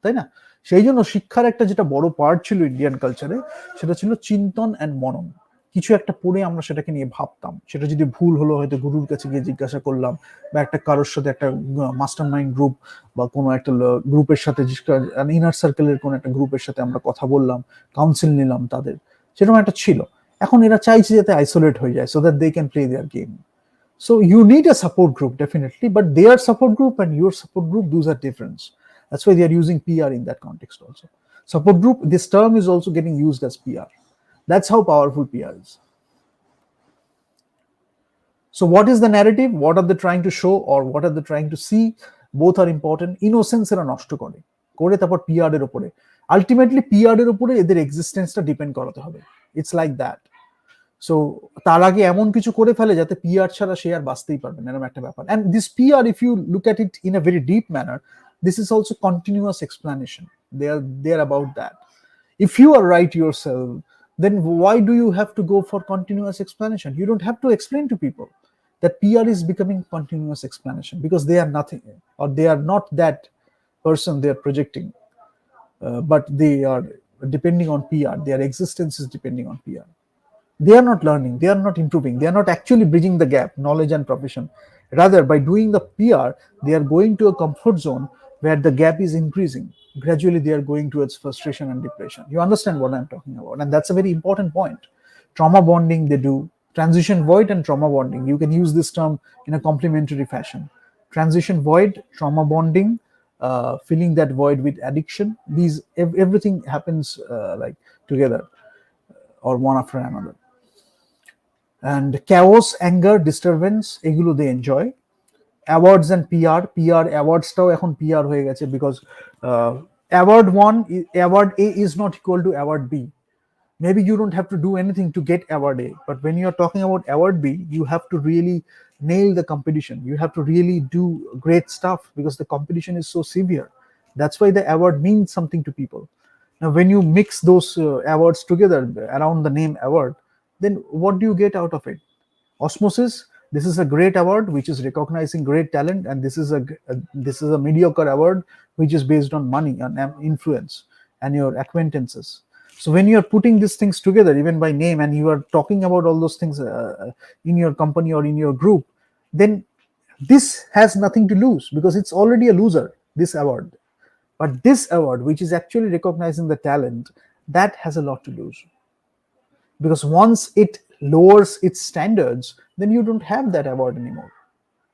তাই না? সেই জন্য শিক্ষার একটা যেটা বড় পার্ট ছিল ইন্ডিয়ান কালচারে, সেটা ছিল চিন্তন অ্যান্ড মনন। কিছু একটা পড়ে আমরা সেটাকে নিয়ে ভাবতাম, সেটা যদি ভুল হলো হয়তো গুরুর কাছে গিয়ে জিজ্ঞাসা করলাম, বা একটা কারোর সাথে একটা মাস্টার মাইন্ড গ্রুপ বা কোনো একটা গ্রুপের সাথে, ইনার সার্কেলের কোনো একটা গ্রুপের সাথে আমরা কথা বললাম, কাউন্সিল নিলাম তাদের, সেরকম একটা ছিল। এখন এরা চাইছে যাতে আইসোলেট হয়ে যায়, so that they can play their game. So you need a support group, definitely, but their support group and your support group, those are different. That's why they are using PR in that context also. Support group, this term is also getting used as PR. That's how powerful PR is. So what is the narrative? What are they trying to show, or what are they trying to see? Both are important. Innocence এরা নষ্ট করে তারপর PR এর উপরে, ultimately PR এর উপরে এদের এক্সিস্টেন্সটা depend করাতে হবে। It's like that. সো তার আগে এমন কিছু করে ফেলে যাতে পিআর ছাড়া সে আর বাঁচতেই পারবে না, এরকম একটা ব্যাপার। And this PR, if you look at it in a very deep manner, this is also continuous explanation. They are about that. If you are right yourself, then why do you have to go for continuous explanation? You don't have to explain to people. that PR is becoming continuous explanation because they are nothing, or they are not that person they are projecting, but they are depending on PR. Their existence is depending on PR. They are not learning, they are not improving, they are not actually bridging the gap, knowledge and profession. Rather, by doing the PR, they are going to a comfort zone where the gap is increasing. Gradually, they are going towards frustration and depression. You understand what I'm talking about? And that's a very important point. Trauma bonding, they do. Transition void and trauma bonding. You can use this term in a complementary fashion. Transition void, trauma bonding, filling that void with addiction. These everything happens like together or one after another. And chaos, anger, disturbance, এগুলো they enjoy. Awards and PR awardsটাও এখন PR হয়ে গেছে because award 1, award A is not equal to award B. Maybe you don't have to do anything to get award A, but when you're talking about award B, you have to really nail the competition. You have to really do great stuff because the competition is so severe. That's why the award means something to people. Now when you mix those awards together around the name award, then what do you get out of it? Osmosis, this is a great award which is recognizing great talent, and this is a mediocre award which is based on money and influence and your acquaintances. So when you are putting these things together, even by name, and you are talking about all those things in your company or in your group, then this has nothing to lose because it's already a loser, this award. But this award, which is actually recognizing the talent, that has a lot to lose. Because once it lowers its standards, then you don't have that award anymore.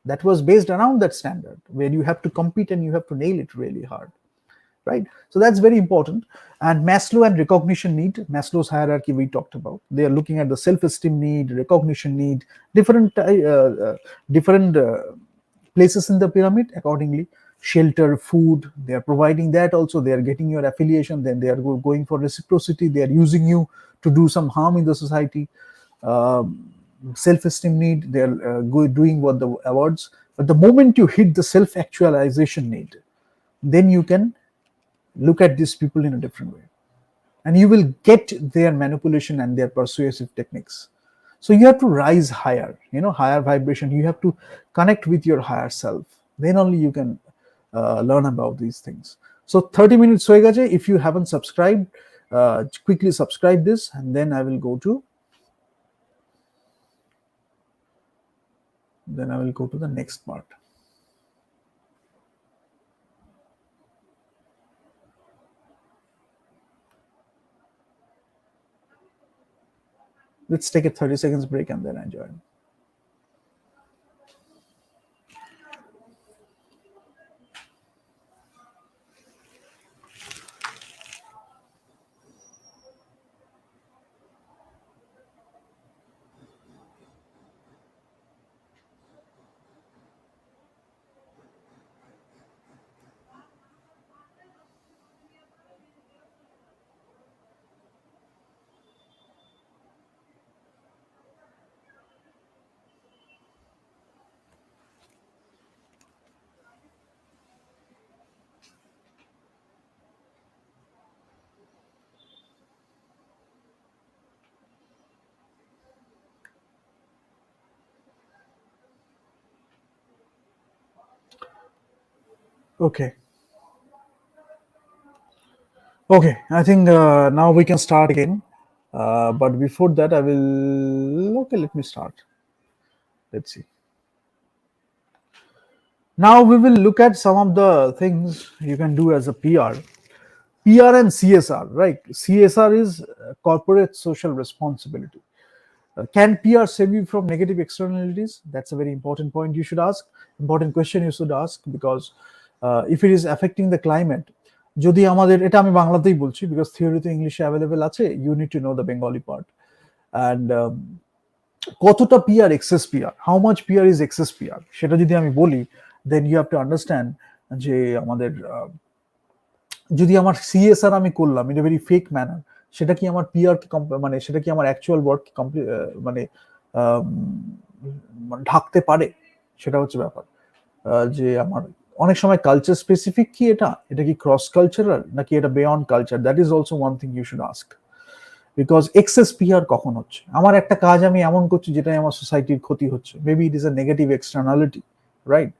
That was based around that standard where you have to compete and you have to nail it really hard, right? So that's very important. And Maslow and recognition need, Maslow's hierarchy we talked about. They are looking at the self-esteem need, recognition need, different places in the pyramid accordingly. Shelter, food, they are providing that also. They are getting your affiliation, then they are going for reciprocity. They are using you to do some harm in the society. Self-esteem need, they are doing what the awards. But the moment you hit the self-actualization need, then you can look at these people in a different way, and you will get their manipulation and their persuasive techniques. So you have to rise higher, higher vibration. You have to connect with your higher self. Then only you can learn about these things. So 30 minutes হয়ে গেছে. If you haven't subscribed, quickly subscribe this, and then I will go to the next part. Let's take a 30 seconds break and then I join. Okay, I think now we can start again. But before that, let me start. Let's see. Now we will look at some of the things you can do as a PR. PR and CSR, right? CSR is corporate social responsibility. Can PR save you from negative externalities? That's a very important point you should ask, important question you should ask, because if it is affecting the climate, যদি আমাদের, এটা আমি বাংলাতেই বলছি because theory তো ইংলিশে available আছে, you need to know the Bengali part. And কতটা PR excess PR, how much PR is excess PR, সেটা যদি আমি বলি, then you have to understand যে আমাদের যদি আমার CSR আমি করলাম in a very fake manner, সেটা কি আমার PR কে মানে সেটা কি আমার অ্যাকচুয়াল ওয়ার্ক মানে ঢাকতে পারে, সেটা হচ্ছে ব্যাপার। যে আমার অনেক সময় কালচার স্পেসিফিক কি এটা কি ক্রস কালচারাল নাকি এটা beyond culture, that is also one thing you should ask. Because excess PR কখন হচ্ছে, আমার একটা কাজ আমি এমন করছি যেটাই আমার সোসাইটির ক্ষতি হচ্ছে, maybe it is a negative externality, right?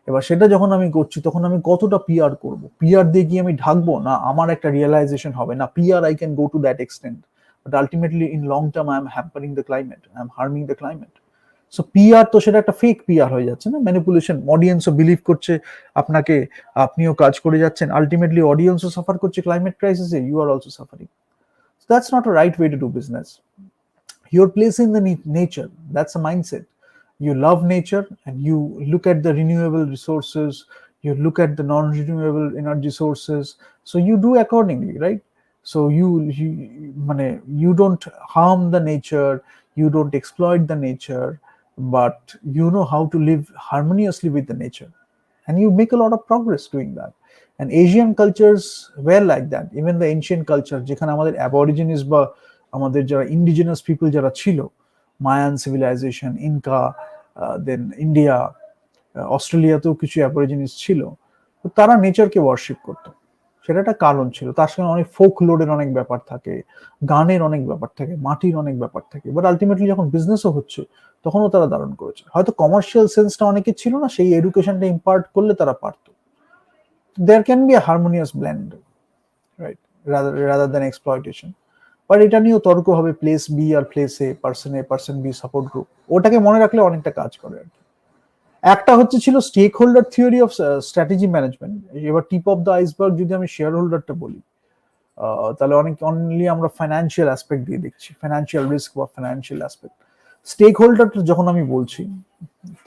এবার সেটা যখন আমি করছি তখন আমি কতটা পিআর করব, পিআর দিয়ে গিয়ে আমি ঢাকবো, না আমার একটা রিয়েলাইজেশন হবে না PR I can go to that extent, but ultimately in long term I am hampering the climate, I am harming the climate. So PR তো সেটা একটা ফেক পিআর হয়ে যাচ্ছে না, ম্যানিপুলেশন, অডিয়েন্সও বিলিভ করছে আপনাকে, আপনিও কাজ করে যাচ্ছেন, আলটিমেটলি অডিয়েন্সও সাফার করছে ক্লাইমেট ক্রাইসিসে, you are also suffering. That's not a right way to do business. You're placing the nature. That's a mindset. You love nature and you look at the renewable resources, you look at the non-renewable energy sources. So you do accordingly, right? So you don't harm the nature, you don't exploit the nature, but you know how to live harmoniously with the nature. And you make a lot of progress doing that. And Asian cultures were like that. Even the ancient culture, যেখানে আমাদের অ্যাবরিজিনিস বা আমাদের যারা indigenous people যারা ছিল, Mayan civilisation, Inca, দেন India, অস্ট্রেলিয়াতেও কিছু অ্যাবরিজিনিস ছিল, তো তারা নেচারকে ওয়ার্শিপ করতো। সেটা একটা কারণ ছিল, তার সঙ্গে অনেক ফোক লোডের অনেক ব্যাপার থাকে, গানের অনেক ব্যাপার থাকে, মাটির অনেক ব্যাপার থাকে, বাট আলটিমেটলি যখন বিজনেসও হচ্ছে তখনও তারা ধারণ করেছে। হয়তো কমার্শিয়াল সেন্সটা অনেকে ছিল না, সেই এডুকেশনটা ইম্পার্ট করলে তারা পারতো। There can be a harmonious blend, right? Rather than exploitation. But এটা নিয়েও তর্ক হবে, প্লেস বি আর প্লেস এ, পার্সন বি সাপোর্ট গ্রুপ, ওটাকে মনে রাখলে অনেকটা কাজ করে আর কি। একটা হচ্ছে ছিল stakeholder theory of strategy management. এবার টিপ অফ দ্য আইসবার্গ যদি আমি শেয়ার হোল্ডারটা বলি, তাহলে অনলি আমরা ফাইন্যান্সিয়াল অ্যাসপেক্ট দিয়ে দেখছি, ফাইন্যান্সিয়াল রিস্ক বা ফাইন্যান্সিয়াল অ্যাসপেক্ট। স্টেক হোল্ডার যখন আমি বলছি,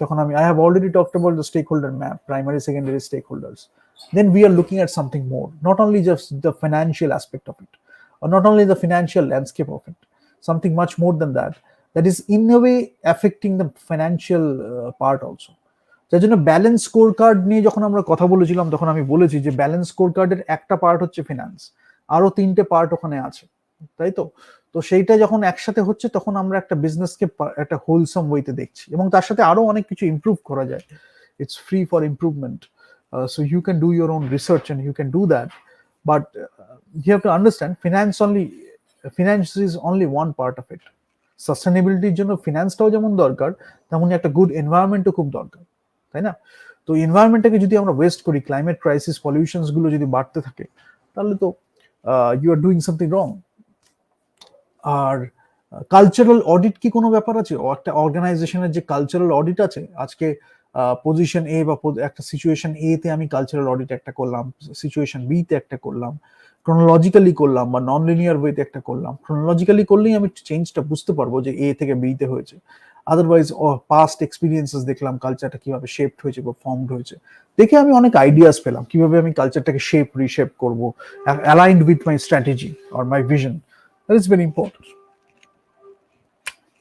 তখন আমি I have already talked about the stakeholder map, primary secondary stakeholders. Then we are looking at something more, not only just the financial aspect of it, or not only the financial landscape of it, something much more than that, that is in a way affecting the financial part also. যার জন্য balance score card নিয়ে যখন আমরা কথা বলেছিলাম, তখন আমি বলেছি যে ব্যালেন্স স্কোর কার্ডের একটা পার্ট হচ্ছে ফিনান্স, আরো 3টে পার্ট ওখানে আছে, তাই তো? তো সেইটা যখন একসাথে হচ্ছে তখন আমরা একটা বিজনেসকে একটা হোলসাম ওয়েতে দেখছি, এবং তার সাথে আরো অনেক কিছু ইমপ্রুভ করা যায়। It's free for improvement, so you can do your own research and you can do that, but you have to understand finance is only one part of it. সাস্টেনেবিলিটির জন্য ফিনান্সটাও যেমন দরকার, তেমনি একটা গুড এনভায়রনমেন্টও খুব দরকার, তাই না? তো এনভায়রনমেন্টটাকে যদি আমরা ওয়েস্ট করি, ক্লাইমেট ক্রাইসিস, পলিউশনস গুলো যদি বাড়তে থাকে, তাহলে তো you are doing something wrong. আর কালচারাল অডিট কি কোনো ব্যাপার আছে? একটা অর্গানাইজেশনের যে কালচারাল অডিট আছে, আজকে পজিশন এ বা একটা সিচুয়েশন এ তে আমি কালচারাল অডিট একটা করলাম, সিচুয়েশন বি তে একটা করলাম, ক্রোনোলজিক্যালি করলাম বা নন লিনিয়ার ওয়েতে একটা করলাম। ক্রোনোলজিক্যালি করলেই আমি চেঞ্জটা বুঝতে পারবো যে এ থেকে বি তে হয়েছে। আদারওয়াইজ পাস্ট এক্সপিরিয়েন্সেস দেখলাম, কালচারটা কিভাবে শেপড হয়েছে বা ফর্মড হয়েছে, দেখে আমি অনেক আইডিয়াস পেলাম কিভাবে আমি কালচারটাকে রিশেপ করবো, aligned with my strategy or my vision. That is very important.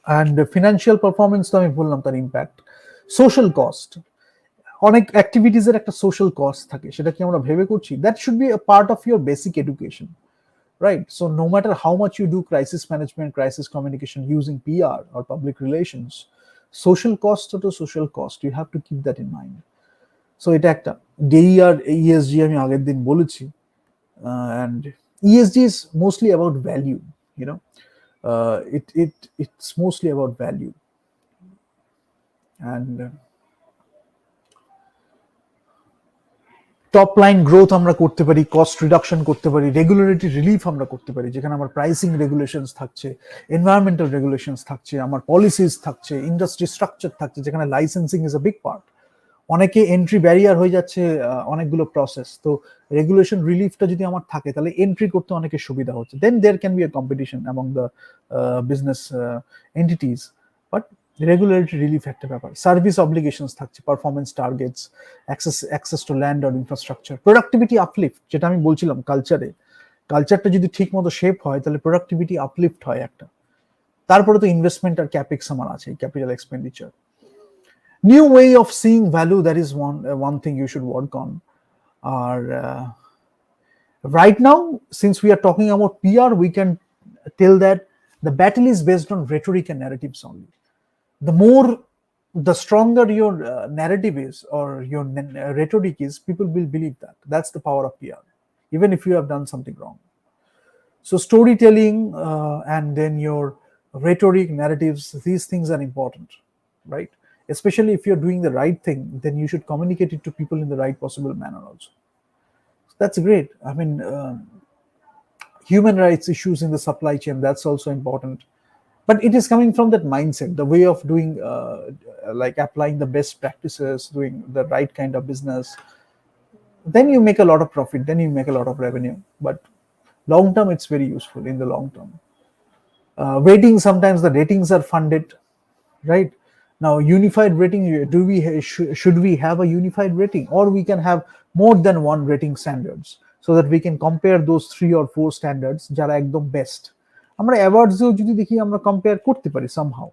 And financial performance তো আমি বললাম, তার ইম্প্যাক্ট। সোশ্যাল কস্ট, অনেক অ্যাক্টিভিটিজের একটা সোশ্যাল কস্ট থাকে, সেটা কি আমরা ভেবে করছি? That should be a part of your basic education, right? So no matter how much you do crisis management, crisis communication using PR or public relations, social cost তো social cost, you have to keep that in mind. So এটা একটা। ডেই আর ESG আমি আগের দিন বলেছি, and ESG is mostly about value, you know, it's mostly about value. And top line growth আমরা করতে পারি, কস্ট রিডাকশন করতে পারি, রেগুলেটরি রিলিফ আমরা করতে পারি, যেখানে আমার প্রাইসিং রেগুলেশনস থাকছে, এনভায়রনমেন্টাল রেগুলেশনস থাকছে, আমার পলিসিস থাকছে, ইন্ডাস্ট্রি স্ট্রাকচার থাকছে, যেখানে licensing is a big part. অনেকে এন্ট্রি ব্যারিয়ার হয়ে যাচ্ছে অনেকগুলো প্রসেস, তো রেগুলেশন রিলিফটা যদি আমার থাকে তাহলে এন্ট্রি করতে অনেকের সুবিধা হচ্ছে। Then there can be a competition among the business entities, but regulatory relief একটা ব্যাপার। সার্ভিস অব্লিগেশনস থাকছে, performance targets, access to land or infrastructure, productivity uplift, যেটা আমি বলছিলাম কালচারটা যদি ঠিক মতো শেপ হয় তাহলে প্রোডাক্টিভিটি আপলিফট হয় একটা। তারপরে তো ইনভেস্টমেন্ট আর ক্যাপেক্স আমার আছে, capital expenditure. New way of seeing value, that is one thing you should work on. Right now, since we are talking about PR, we can tell that the battle is based on rhetoric and narratives only. The stronger your narrative is, or your rhetoric is, people will believe that. That's the power of PR, even if you have done something wrong. So storytelling and then your rhetoric, narratives, these things are important, right? Especially if you're doing the right thing, then you should communicate it to people in the right possible manner also. That's great. I mean, human rights issues in the supply chain, that's also important. But it is coming from that mindset, the way of doing, like applying the best practices, doing the right kind of business. Then you make a lot of profit, then you make a lot of revenue. But long term, it's very useful in the long term. Rating, sometimes the ratings are funded, right? Now unified rating, do we should we have a unified rating, or we can have more than one rating standards, so that we can compare those 3 or 4 standards যারা একদম best. আমরা অ্যাওয়ার্ডসেও যদি দেখি আমরা compare করতে পারি somehow.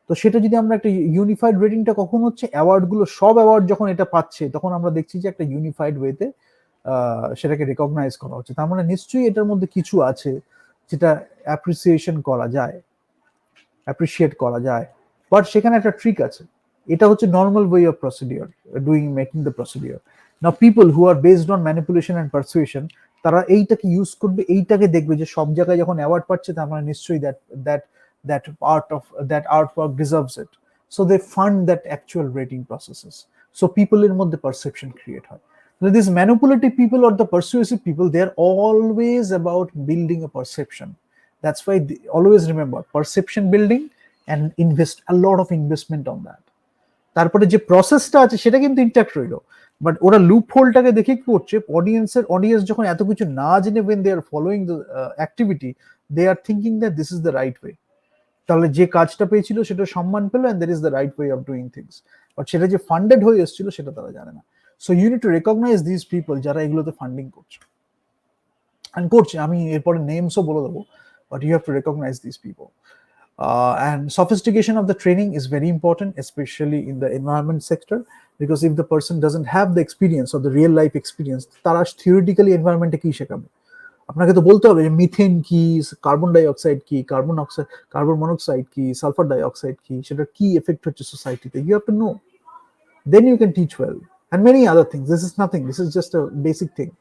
তো সেটা যদি আমরা একটা ইউনিফাইড রেটিংটা কখন হচ্ছে, অ্যাওয়ার্ড গুলো সব অ্যাওয়ার্ড যখন এটা পাচ্ছে, তখন আমরা দেখছি যে একটা ইউনিফাইড ওয়েতে সেটাকে রেকগনাইজ করা হচ্ছে। তার মানে নিশ্চয়ই এটার মধ্যে কিছু আছে যেটা অ্যাপ্রিসিয়েশন করা যায়, অ্যাপ্রিসিয়েট করা যায়। বাট সেখানে একটা ট্রিক আছে, এটা হচ্ছে normal way of procedure, making the procedure. Now people who are based on manipulation and persuasion, তারা এইটাকে ইউজ করবে, এইটাকে দেখবে যে সব জায়গায় যখন অ্যাওয়ার্ড পাচ্ছে, তার মানে নিশ্চয়ই that that part of that artwork deserves it. So they fund that actual rating processes. So people in the perception create হয়. So these manipulative people or the persuasive people, they are always about building a perception. That's why always remember perception building and invest a lot of investment on that. তারপরে যে প্রসেসটা আছে সেটা কিন্তু intact রইলো, but ওরা loop হোলটাকে দেখে কি করছে, অডিয়েন্স যখন এত কিছু না জেনে when they are following the activity, they are thinking that this is the right way. তাহলে যে কাজটা পেয়েছিল সেটা সম্মান পেলো, and that is the right way of doing things. But সেটা যে ফান্ডেড হয়ে এসেছিল সেটা তারা জানে না। So you need to recognise this people যারা এগুলোতে ফান্ডিং করছে and করছে। আমি এরপরে নেমসও বলে দেবো, but you have to recognise this people. And sophistication of the training is very important, especially in the environment sector, because if the person doesn't have the experience or the real life experience, তারা theoretically environment কি শেখাবে? আপনাকে তো বলতে হবে যে methane কি, carbon ডাই অক্সাইড কি, কার্বন মনোক্সাইড কি, সালফার ডাই অক্সাইড কি, সেটা কি এফেক্ট হচ্ছে সোসাইটিতে, you have to know, then you can teach well, and many other things. This is nothing, this is just a basic thing.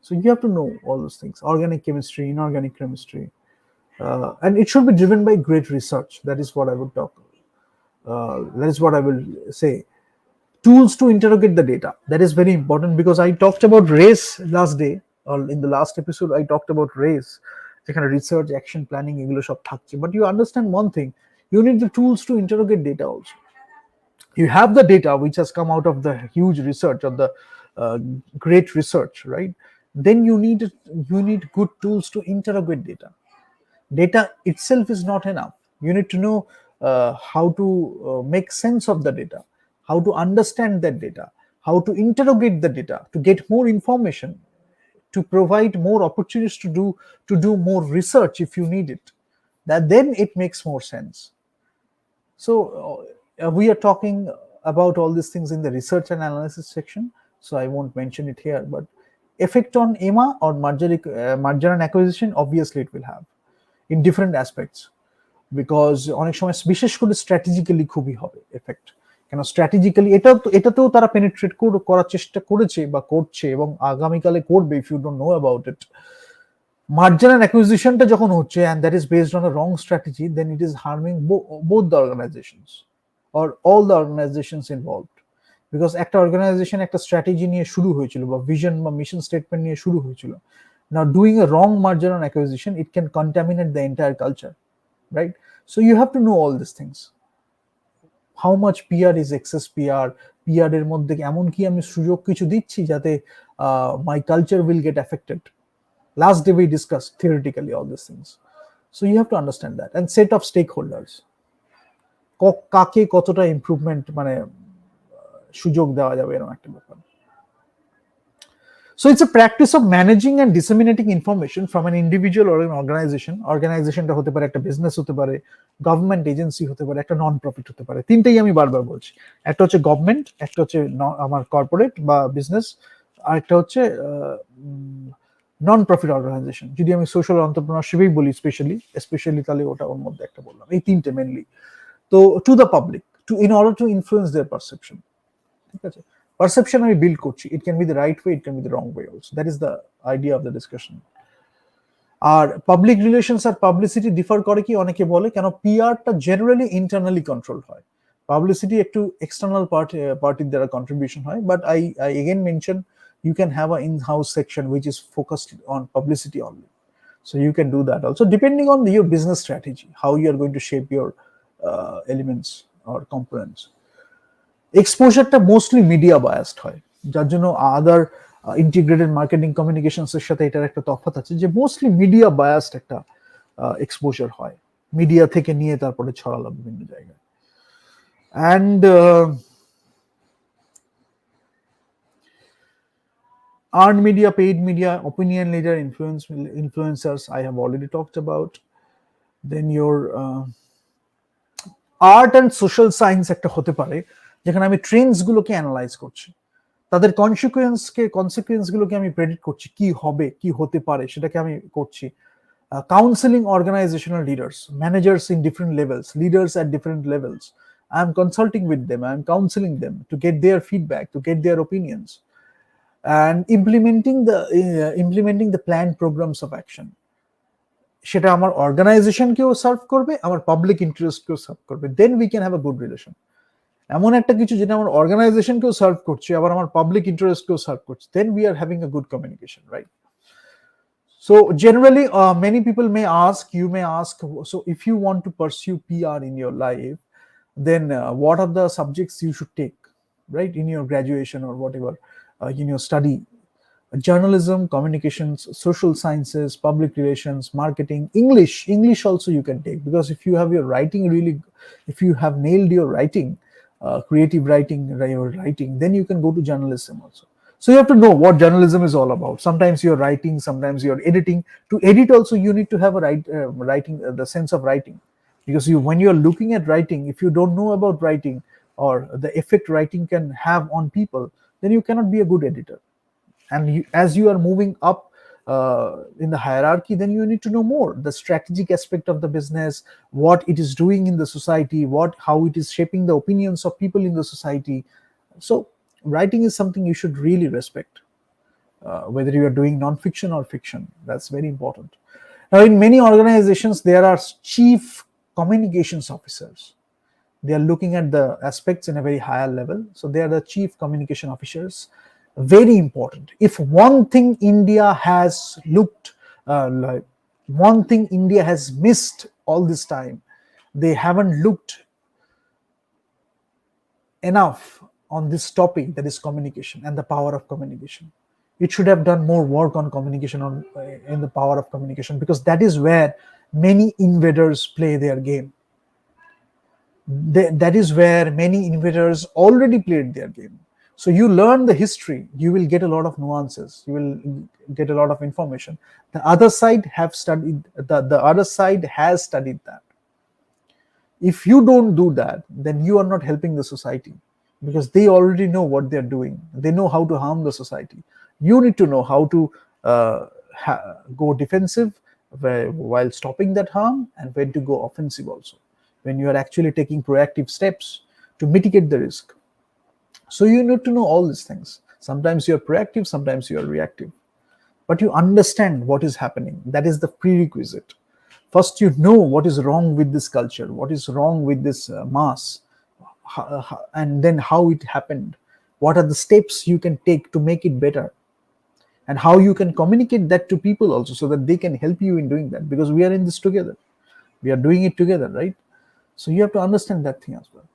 So you have to know all those things, organic chemistry, inorganic chemistry, and it should be driven by great research. That is what I would talk, that is what I will say. Tools to interrogate the data, that is very important, because I talked about race last day, or in the last episode I talked about race, যেখানে research, action planning এগুলো সব থাকছে। But you understand one thing, you need the tools to interrogate data also. You have the data which has come out of the huge research, or the great research, right? Then you need good tools to interrogate data. Data itself is not enough. You need to know how to make sense of the data, how to understand that data, how to interrogate the data to get more information, to provide more opportunities to do more research if you need it. That then it makes more sense. So we are talking about all these things in the research and analysis section, so I won't mention it here. But effect on EMA or merger and acquisition, obviously it will have in different aspects, because অনেক সময় বিশেষ করে strategically খুবই হবে effect. কেন strategically এটাতেও তারা penetrate করার চেষ্টা করেছে বা করছে, এবং আগামীকালে করবে, if you don't know about it. Merger and অ্যাকুইজিশনটা যখন হচ্ছে, and that is based on a wrong strategy, then it is harming both the organizations or all the organizations involved. Because একটা অর্গানাইজেশন একটা স্ট্র্যাটেজি নিয়ে শুরু হয়েছিল, বা vision বা মিশন স্টেটমেন্ট নিয়ে শুরু হয়েছিল। Now doing a wrong merger and acquisition, it can contaminate the entire culture, right? So you have to know all these things. How much PR is excess PR? PR এর মধ্যে এমন কি আমি সুযোগ কিছু দিচ্ছি যাতে my culture will get affected? Last day we discussed theoretically all these things. So you have to understand that, and set of stakeholders. কাকে কতটা ইমপ্রুভমেন্ট মানে সুযোগ দেওয়া যাবে, এরকম একটা ব্যাপার। So it's a practice of managing and disseminating information from an individual or an organization. Organizationটা হতে পারে একটা বিজনেস, হতে পারে গভর্নমেন্ট এজেন্সি, হতে পারে একটা নন প্রফিট হতে পারে। তিনটেই আমি বারবার বলছি, একটা হচ্ছে গভর্নমেন্ট, একটা হচ্ছে আমার কর্পোরেট বা বিজনেস, আর একটা হচ্ছে নন প্রফিট অর্গানাইজেশন। যদি আমি সোশ্যাল এন্টারপ্রেনারশিপই বলি স্পেশালি, তাহলে ওটা ওর মধ্যে একটা বললাম। এই তিনটে মেনলি। তো to the public, in order to influence their perception, ঠিক আছে? Perception আমি build করছি, it can be the right way, it can be the wrong way also. That is the idea of the discussion. আর public relations আর publicity differ করে কি, অনেকে বলে কেন পিআরটা জেনারেলি ইন্টারনালি কন্ট্রোল হয়, পাবলিসিটি একটু এক্সটার্নাল পার্টির দ্বারা কন্ট্রিবিউশন হয়, but I again mention you can have an in-house section which is focused on publicity only, so you can do that also depending on your business strategy, how you are going to shape your elements or components. এক্সপোজারটা mostly media biased হয়, যার জন্য আদার integrated marketing communications এর সাথে এটার একটা তফাৎ আছে যে মোস্টলি মিডিয়া বায়াসড একটা এক্সপোজার হয়, মিডিয়া থেকে নিয়ে তারপরে ছড়ালো বিভিন্ন জায়গায়। And earned media, paid media, opinion leader, influencers, I have already talked about. Then your art and social science একটা হতে পারে যেখানে আমি ট্রেন্ডস গুলোকে অ্যানালাইজ করছি, তাদের কনসিকুয়েন্স গুলোকে আমি প্রেডিক্ট করছি, কি হবে কি হতে পারে সেটাকে আমি করছি। Counselling organisational leaders, managers in different levels, leaders at different levels, I am consulting with them, I am counseling them to get their feedback, to get their opinions, and implementing the planned programs of action. সেটা আমার অর্গানাইজেশনকেও serve করবে, আমার public ইন্টারেস্টকেও serve করবে, then we can have a good relation. এমন একটা কিছু যেটা আমার অর্গানাইজেশনকেও সার্ভ করছে আবার আমার পাবলিক ইন্টারেস্টকেও সার্ভ করছে, then we are having a good communication, right? So generally many people may ask, you may ask, so if you want to pursue PR in your life, then what are the subjects you should take, right, in your graduation or whatever, in your study? Journalism, communications, social sciences, public relations, marketing, English also you can take, because if you have your writing really, if you have nailed your writing, creative writing, your writing, then you can go to journalism also. So you have to know what journalism is all about. Sometimes you're writing, sometimes you're editing. To edit also you need to have a writing, the sense of writing, because when you're looking at writing, if you don't know about writing or the effect writing can have on people, then you cannot be a good editor. And as you are moving up in the hierarchy, then you need to know more the strategic aspect of the business, what it is doing in the society, how it is shaping the opinions of people in the society. So writing is something you should really respect, whether you are doing non-fiction or fiction. That's very important. Now in many organizations there are chief communications officers. They are looking at the aspects in a very higher level, so they are the chief communication officers. Very important. If one thing India has one thing India has missed all this time, they haven't looked enough on this topic, that is communication and the power of communication. It should have done more work on communication, in the power of communication, because that is where many invaders play their game. That is where many invaders already played their game. So you learn the history, you will get a lot of nuances, you will get a lot of information. The other side has studied that. If you don't do that, then you are not helping the society, because they already know what they're doing. They know how to harm the society. You need to know how to go defensive while stopping that harm, and when to go offensive also, when you are actually taking proactive steps to mitigate the risk. So you need to know all these things. Sometimes you're proactive, sometimes you're reactive, but you understand what is happening. That is the prerequisite. First you know what is wrong with this culture, what is wrong with this mass, and then how it happened, what are the steps you can take to make it better, and how you can communicate that to people also, so that they can help you in doing that, because we are in this together, we are doing it together, right? So you have to understand that thing as well.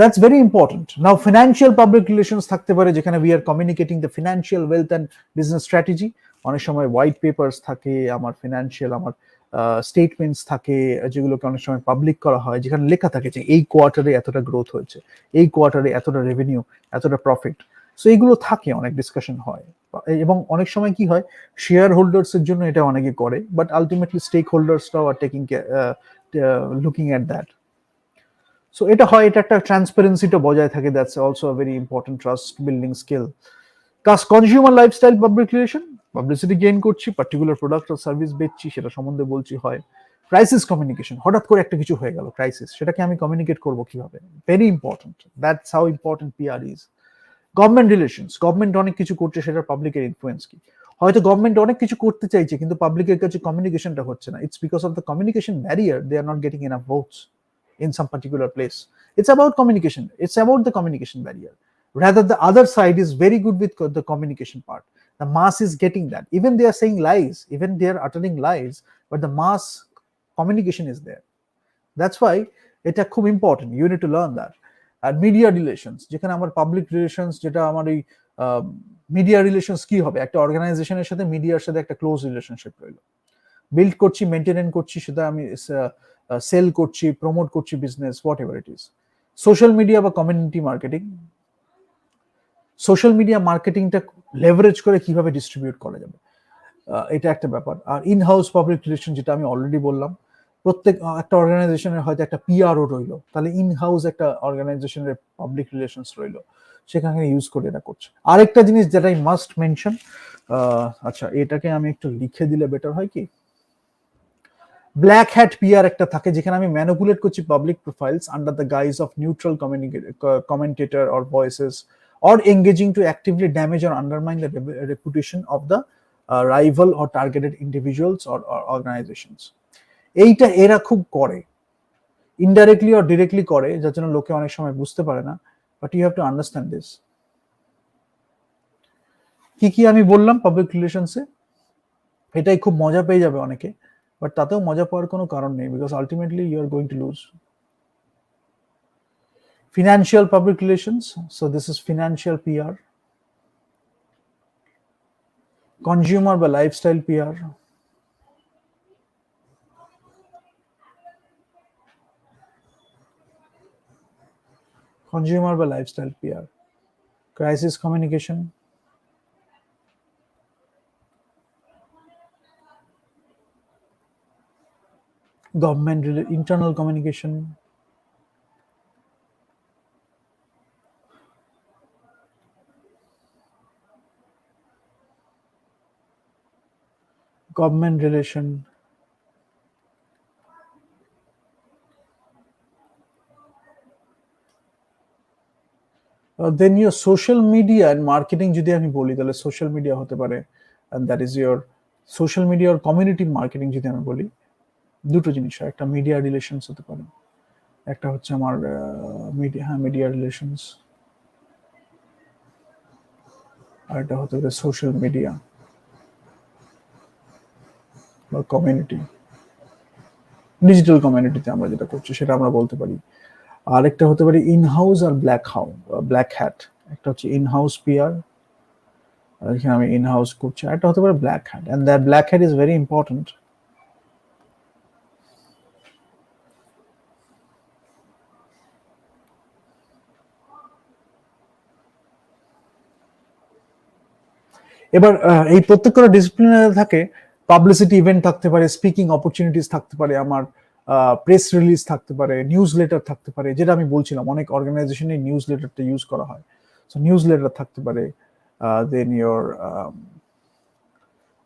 That's very important. Now financial public relations থাকতে পারে, যেখানে we are communicating the financial wealth and business strategy. অনেক সময় white papers থাকে, আমার financial, আমার statements থাকে, যেগুলোকে অনেক সময় পাবলিক করা হয়, যেখানে লেখা থাকে যে এই কোয়ার্টারে এতটা গ্রোথ হয়েছে, এই কোয়ার্টারে এতটা রেভিনিউ, এতটা প্রফিট। সো এইগুলো থাকে, অনেক ডিসকাশন হয়, এবং অনেক সময় কি হয়, শেয়ার হোল্ডার্স এর জন্য এটা অনেকে করে, বাট আলটিমেটলি স্টেক হোল্ডার্সরাও are taking looking at that. So এটা হয়, এটা একটা ট্রান্সপারেন্সিটা বজায় থাকে, that's also a very important trust building skill. Consumer lifestyle public relation, publicity gain করছি, পার্টিকুলার প্রোডাক্ট আর সার্ভিস বেচছি, সেটা সম্বন্ধে বলছি হয়। ক্রাইসিস কমিউনিকেশন, হঠাৎ করে একটা কিছু হয়ে গেল, ক্রাইসিস, সেটাকে আমি কমিউনিকেট করবো কিভাবে, very important, that's how important PR is. Government relations, government অনেক কিছু করছে, সেটার পাবলিকের ইনফ্লুয়েন্স কি। হয়তো গভর্নমেন্ট অনেক কিছু করতে চাইছে কিন্তু পাবলিকের কাছে কমিউনিকেশনটা হচ্ছে না, it's because of the communication barrier, they are not getting enough votes in some particular place. It's about communication, it's about the communication barrier. Rather, the other side is very good with the communication part. The mass is getting that, even they are saying lies, even they are uttering lies, but the mass communication is there. That's why এটা খুব important, you need to learn that. আর media relations, যেখানে আমার public relations, যেটা আমার এই media relations কি হবে, একটা অর্গানাইজেশনের সাথে মিডিয়ার সাথে একটা ক্লোজ রিলেশনশিপ রইল, বিল্ড করছি, মেনটেন করছি, সেটা আমি সেল করছি, প্রমোট করছি business, whatever it is. Social media বা কমিউনিটি মার্কেটিং, সোশ্যাল মিডিয়া মার্কেটিংটা লেভারেজ করে কিভাবে ডিস্ট্রিবিউট করা যাবে, এটা একটা ব্যাপার। আর ইন হাউস পাবলিক রিলেশন, যেটা আমি অলরেডি বললাম, প্রত্যেক একটা অর্গানাইজেশনের হয়তো একটা পিআরও রইলো, তাহলে ইন হাউস একটা অর্গানাইজেশনের পাবলিক রিলেশনস রইলো, সেখানে ইউজ করে এটা করছে। আরেকটা জিনিস যেটা আই মাস্ট মেনশন, আচ্ছা এটাকে আমি একটু লিখে দিলে বেটার হয় কি, ব্ল্যাক হ্যাট পিআর একটা থাকে, যেখানে আমি ম্যানিপুলেট করছি public profiles under the guys of neutral commentator or voices, or engaging to actively damage or undermine the reputation of the rival or targeted individuals or organizations. এইটা এরা খুব করে, indirectly or directly করে, যার জন্য লোকে অনেক সময় বুঝতে পারে না, but you have to understand this. কি কি আমি বললাম পাবলিক রিলেশনসে, এটাই খুব মজা পেয়ে যাবে অনেকে, বাট তাতেও মজা পাওয়ার কোনো কারণ নেই, because ultimately you are going to lose. Financial public relations, so this is financial PR. Consumer বা lifestyle PR, consumer বা lifestyle PR. Crisis communication, government internal communication, government relation, then your social media and marketing যদি আমি বলি, তাহলে social media হতে পারে, and that is your social media or community marketing যদি আমি বলি, দুটো জিনিস, একটা মিডিয়া রিলেশনস হতে পারে, একটা হচ্ছে আমার মিডিয়া রিলেশনস, আর এটা হতে পারে সোশ্যাল মিডিয়া বা কমিউনিটি, ডিজিটাল কমিউনিটিতে আমরা যেটা করছি সেটা আমরা বলতে পারি। আরেকটা হতে পারে ইন হাউস আর ব্ল্যাক হ্যাট, একটা হচ্ছে ইন হাউস পিআর, এখানে আমি ইন হাউস করছি, একটা হতে পারে black hat, and that black hat is very important. এবার এই প্রত্যেকটা ডিসিপ্লিনে থাকে, পাবলিসিটি ইভেন্ট থাকতে পারে, স্পিকিং অপরচুনিটিস থাকতে পারে, আমার প্রেস রিলিজ থাকতে পারে, নিউজ লেটার থাকতে পারে, যেটা আমি বলছিলাম অনেক অর্গানাইজেশনে নিউজ লেটারটা ইউজ করা হয়, সো নিউজ লেটার থাকতে পারে, দেন ইয়োর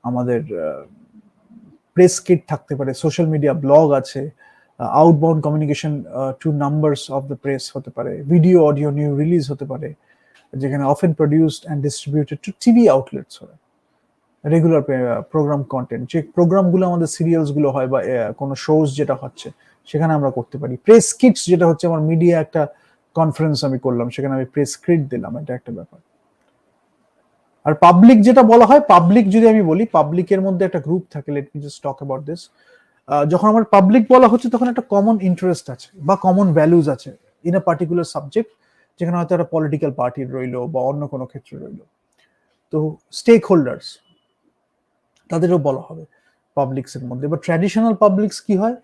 আমাদের প্রেস কিট থাকতে পারে, সোশ্যাল মিডিয়া ব্লগ আছে, outbound communication to numbers of the press হতে পারে, ভিডিও অডিও নিউ রিলিজ হতে পারে, যেখানে often produced and distributed to TV outlets হয়, রেগুলার প্রোগ্রাম কন্টেন্ট, যে প্রোগ্রামগুলো আমাদের সিরিয়ালসগুলো হয় বা কোনো শোজ যেটা হচ্ছে সেখানে আমরা করতে পারি। প্রেস কিটস যেটা হচ্ছে আমার মিডিয়া একটা কনফারেন্স আমি করলাম, সেখানে আমি প্রেস কিট দিলাম, এটা একটা ব্যাপার। আর পাবলিক যেটা বলা হয়, পাবলিক যদি আমি বলি, পাবলিকের মধ্যে একটা গ্রুপ থাকে, let me just talk about this. যখন আমার পাবলিক বলা হচ্ছে তখন একটা কমন ইন্টারেস্ট আছে বা কমন ভ্যালুজ আছে ইন আ পার্টিকুলার সাবজেক্ট, যেখানে হয়তো একটা পলিটিক্যাল পার্টির রইলো বা অন্য কোনো ক্ষেত্রে রইলো, তো স্টেক হোল্ডার্স তাদেরও বলা হবে পাবলিক্স এর মধ্যে। বা ট্র্যাডিশনাল পাবলিক্স কি হয়,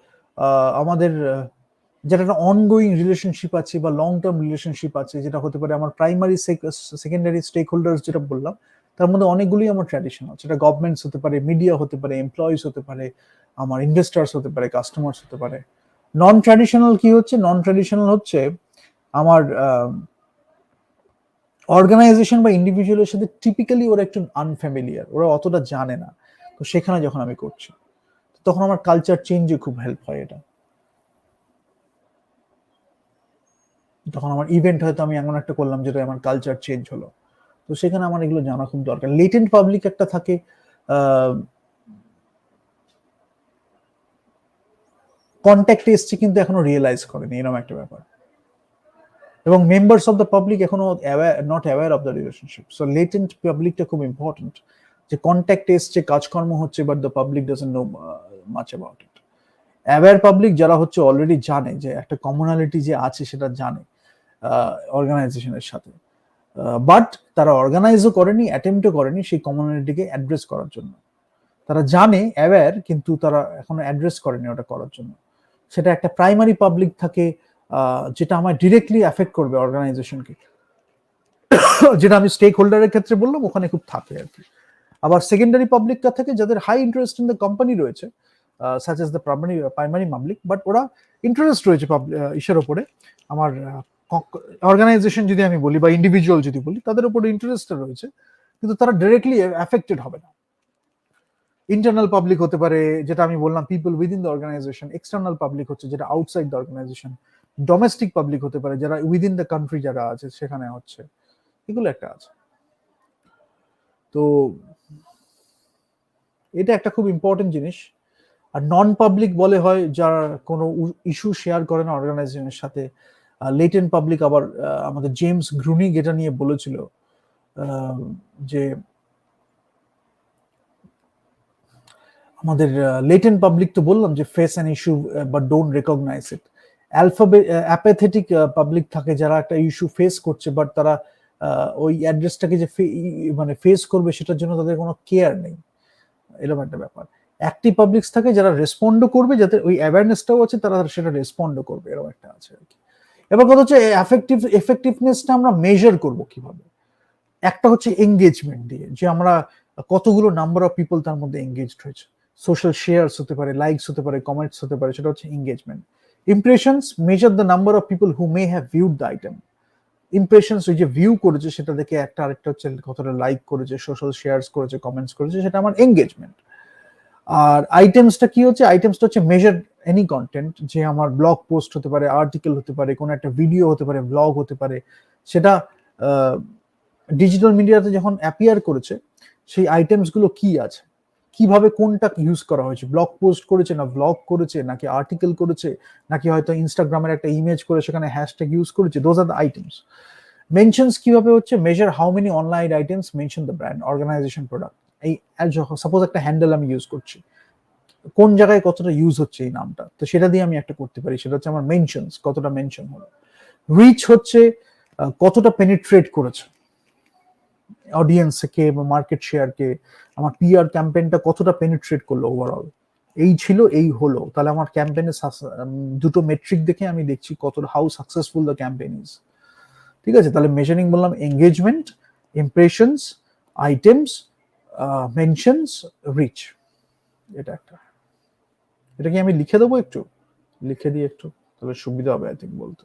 আমাদের যেটা একটা অনগোয়িং রিলেশনশিপ আছে বা লং টার্ম রিলেশনশিপ আছে, যেটা হতে পারে আমার প্রাইমারি সেকেন্ডারি স্টেক হোল্ডার্স যেটা বললাম, তার মধ্যে অনেকগুলোই আমার ট্র্যাডিশনাল, সেটা গভর্নমেন্টস হতে পারে, মিডিয়া হতে পারে, এমপ্লয়িজ হতে পারে, আমার ইনভেস্টার্স হতে পারে, কাস্টমার্স হতে পারে। নন ট্র্যাডিশনাল কি হচ্ছে, নন ট্র্যাডিশনাল হচ্ছে আমার অর্গানাইজেশন বা ইন্ডিভিজুয়ালের সাথে টিপিক্যালি ওরা একটু আনফ্যামিলিয়ার, ওরা অতটা জানে না, তো সেখানে যখন আমি করছি তখন আমার কালচার চেঞ্জে খুব হেল্প হয়। এটা তখন আমার ইভেন্ট হয়তো আমি এমন একটা করলাম যেটা আমার কালচার চেঞ্জ হলো, তো সেখানে আমার এগুলো জানা খুব দরকার। লেটেন্ট পাবলিক একটা থাকে, কন্ট্যাক্টে এসছে কিন্তু এখনো রিয়েলাইজ করেনি, এরকম একটা ব্যাপার। এবং মেম্বার্স অফ দ্য পাবলিক এখনো not aware of the relationship. So latent পাবলিকটা খুব ইম্পর্টেন্ট, যে কন্ট্যাক্টে এসছে, কাজকর্ম হচ্ছে, but the public doesn't know much about it. Aware public যারা হচ্ছে অলরেডি জানে যে একটা কমনালিটি যে আছে সেটা জানে অর্গানাইজেশনের সাথে, বাট তারা অর্গানাইজও করেনি, অ্যাটেম্পটও করেনি সেই কমিউনিটিকে অ্যাড্রেস করার জন্য। তারা জানে, অ্যাওয়্যার, কিন্তু তারা এখনো অ্যাড্রেস করেনি ওটা করার জন্য। সেটা একটা প্রাইমারি পাবলিক থাকে, যেটা আমার ডিরেক্টলি অ্যাফেক্ট করবে অর্গানাইজেশনকে, যেটা আমি স্টেক হোল্ডারের ক্ষেত্রে বললাম, ওখানে খুব থাকে আর কি। আবার সেকেন্ডারি পাবলিকটা থেকে যাদের high interest in the company রয়েছে, such as the primary public, but ওরা ইন্টারেস্ট রয়েছে ইসের ওপরে, আমার অর্গানাইজেশন যদি আমি বলি বা ইন্ডিভিজুয়াল যদি বলি, তাদের উপরে ইন্টারেস্ট রয়েছে, কিন্তু তারা ডিরেক্টলি অ্যাফেক্টেড হবে না। ইন্টারনাল পাবলিক হতে পারে, যেটা আমি বললাম people within the organisation. External public হচ্ছে যেটা outside the organisation. Domestic public হতে পারে যারা উইদিন দ্য কান্ট্রি যারা আছে সেখানে হচ্ছে, এগুলো একটা আছে। তো এটা একটা খুব ইম্পর্টেন্ট জিনিস। আর নন পাবলিক বলে হয় যারা কোনো ইস্যু শেয়ার করে না অর্গানাইজেশনের সাথে। লেটেন্ট পাবলিক আবার আমাদের জেমস গ্রুনিগ এটা নিয়ে বলেছিল, যে আমাদের লেটেন্ট পাবলিক তো বললাম যে face an issue but don't recognize it. Apathetic public থাকে যারা একটা ইস্যু ফেস করছে, বাট তারা ওই অ্যাড্রেসটাকে যে মানে ফেস করবে সেটার জন্য তাদের কোনো কেয়ার নেই, এরকম একটা ব্যাপার। অ্যাক্টিভ পাবলিক্স থাকে যারা রেসপন্ডও করবে, যাতে ওই অ্যাওয়ারনেসটাও আছে, তারা সেটা রেসপন্ডও করবে, এরকম একটা আছে আর কি। এবার কথা হচ্ছে এফেক্টিভনেসটা আমরা মেজার করব কিভাবে। একটা হচ্ছে এঙ্গেজমেন্ট দিয়ে, যে আমরা কতগুলো নাম্বার অফ পিপল তার মধ্যে এঙ্গেজড হয়েছে। সোশ্যাল শেয়ারস হতে পারে, লাইকস হতে পারে, কমেন্টস হতে পারে, সেটা হচ্ছে engagement. Impressions measure the number of people who may have viewed the item. Impressions ওই যে ভিউ করেছে সেটা দেখে একটা, আরেকটা হচ্ছে কতটা লাইক করেছে, সোশ্যাল শেয়ারস করেছে, কমেন্টস করেছে, সেটা আমার এঙ্গেজমেন্ট। আর আইটেমসটা কি হচ্ছে, আইটেমসটা হচ্ছে মেজার এনি কন্টেন্ট, যে আমার ব্লগ পোস্ট হতে পারে, আর্টিকেল হতে পারে, কোনো একটা ভিডিও হতে পারে, ব্লগ হতে পারে, সেটা ডিজিটাল মিডিয়াতে যখন অ্যাপিয়ার করেছে, সেই আইটেমস গুলো কি আছে, কিভাবে কোনটা ইউজ করা হয়েছে, ব্লগ পোস্ট করেছে না ব্লগ করেছে, নাকি আর্টিকেল করেছে, নাকি হয়তো ইনস্টাগ্রামের একটা ইমেজ করে সেখানে হ্যাশট্যাগ ইউজ করেছে, those are the items. Mentions কিভাবে হচ্ছে, measure how many online items mention the brand, organisation, product. এই সাপোজ একটা হ্যান্ডেল আমি ইউজ করছি, কোন জায়গায় কতটা ইউজ হচ্ছে এই নামটা, তো সেটা দিয়ে আমি একটা করতে পারি, সেটা হচ্ছে আমার মেনশনস, কতটা মেনশন হলো। রিচ হচ্ছে কতটা পেনিট্রেট করেছে অডিয়েন্সকে বা মার্কেট শেয়ারকে, আমার পিআর ক্যাম্পেইনটা কতটা পেনিট্রেট করলো ওভারঅল, এই ছিল, এই হলো, তাহলে আমার ক্যাম্পেইনের দুটো মেট্রিক দেখে আমি দেখছি কতটা how successful the campaign is. ঠিক আছে, তাহলে মেজারিং বললাম engagement, impressions, items, mentions, reach. এটা একটা, এটা কি আমি লিখে দেবো, একটু লিখে দিই একটু, তাহলে সুবিধা হবে আই থিঙ্ক বলতে।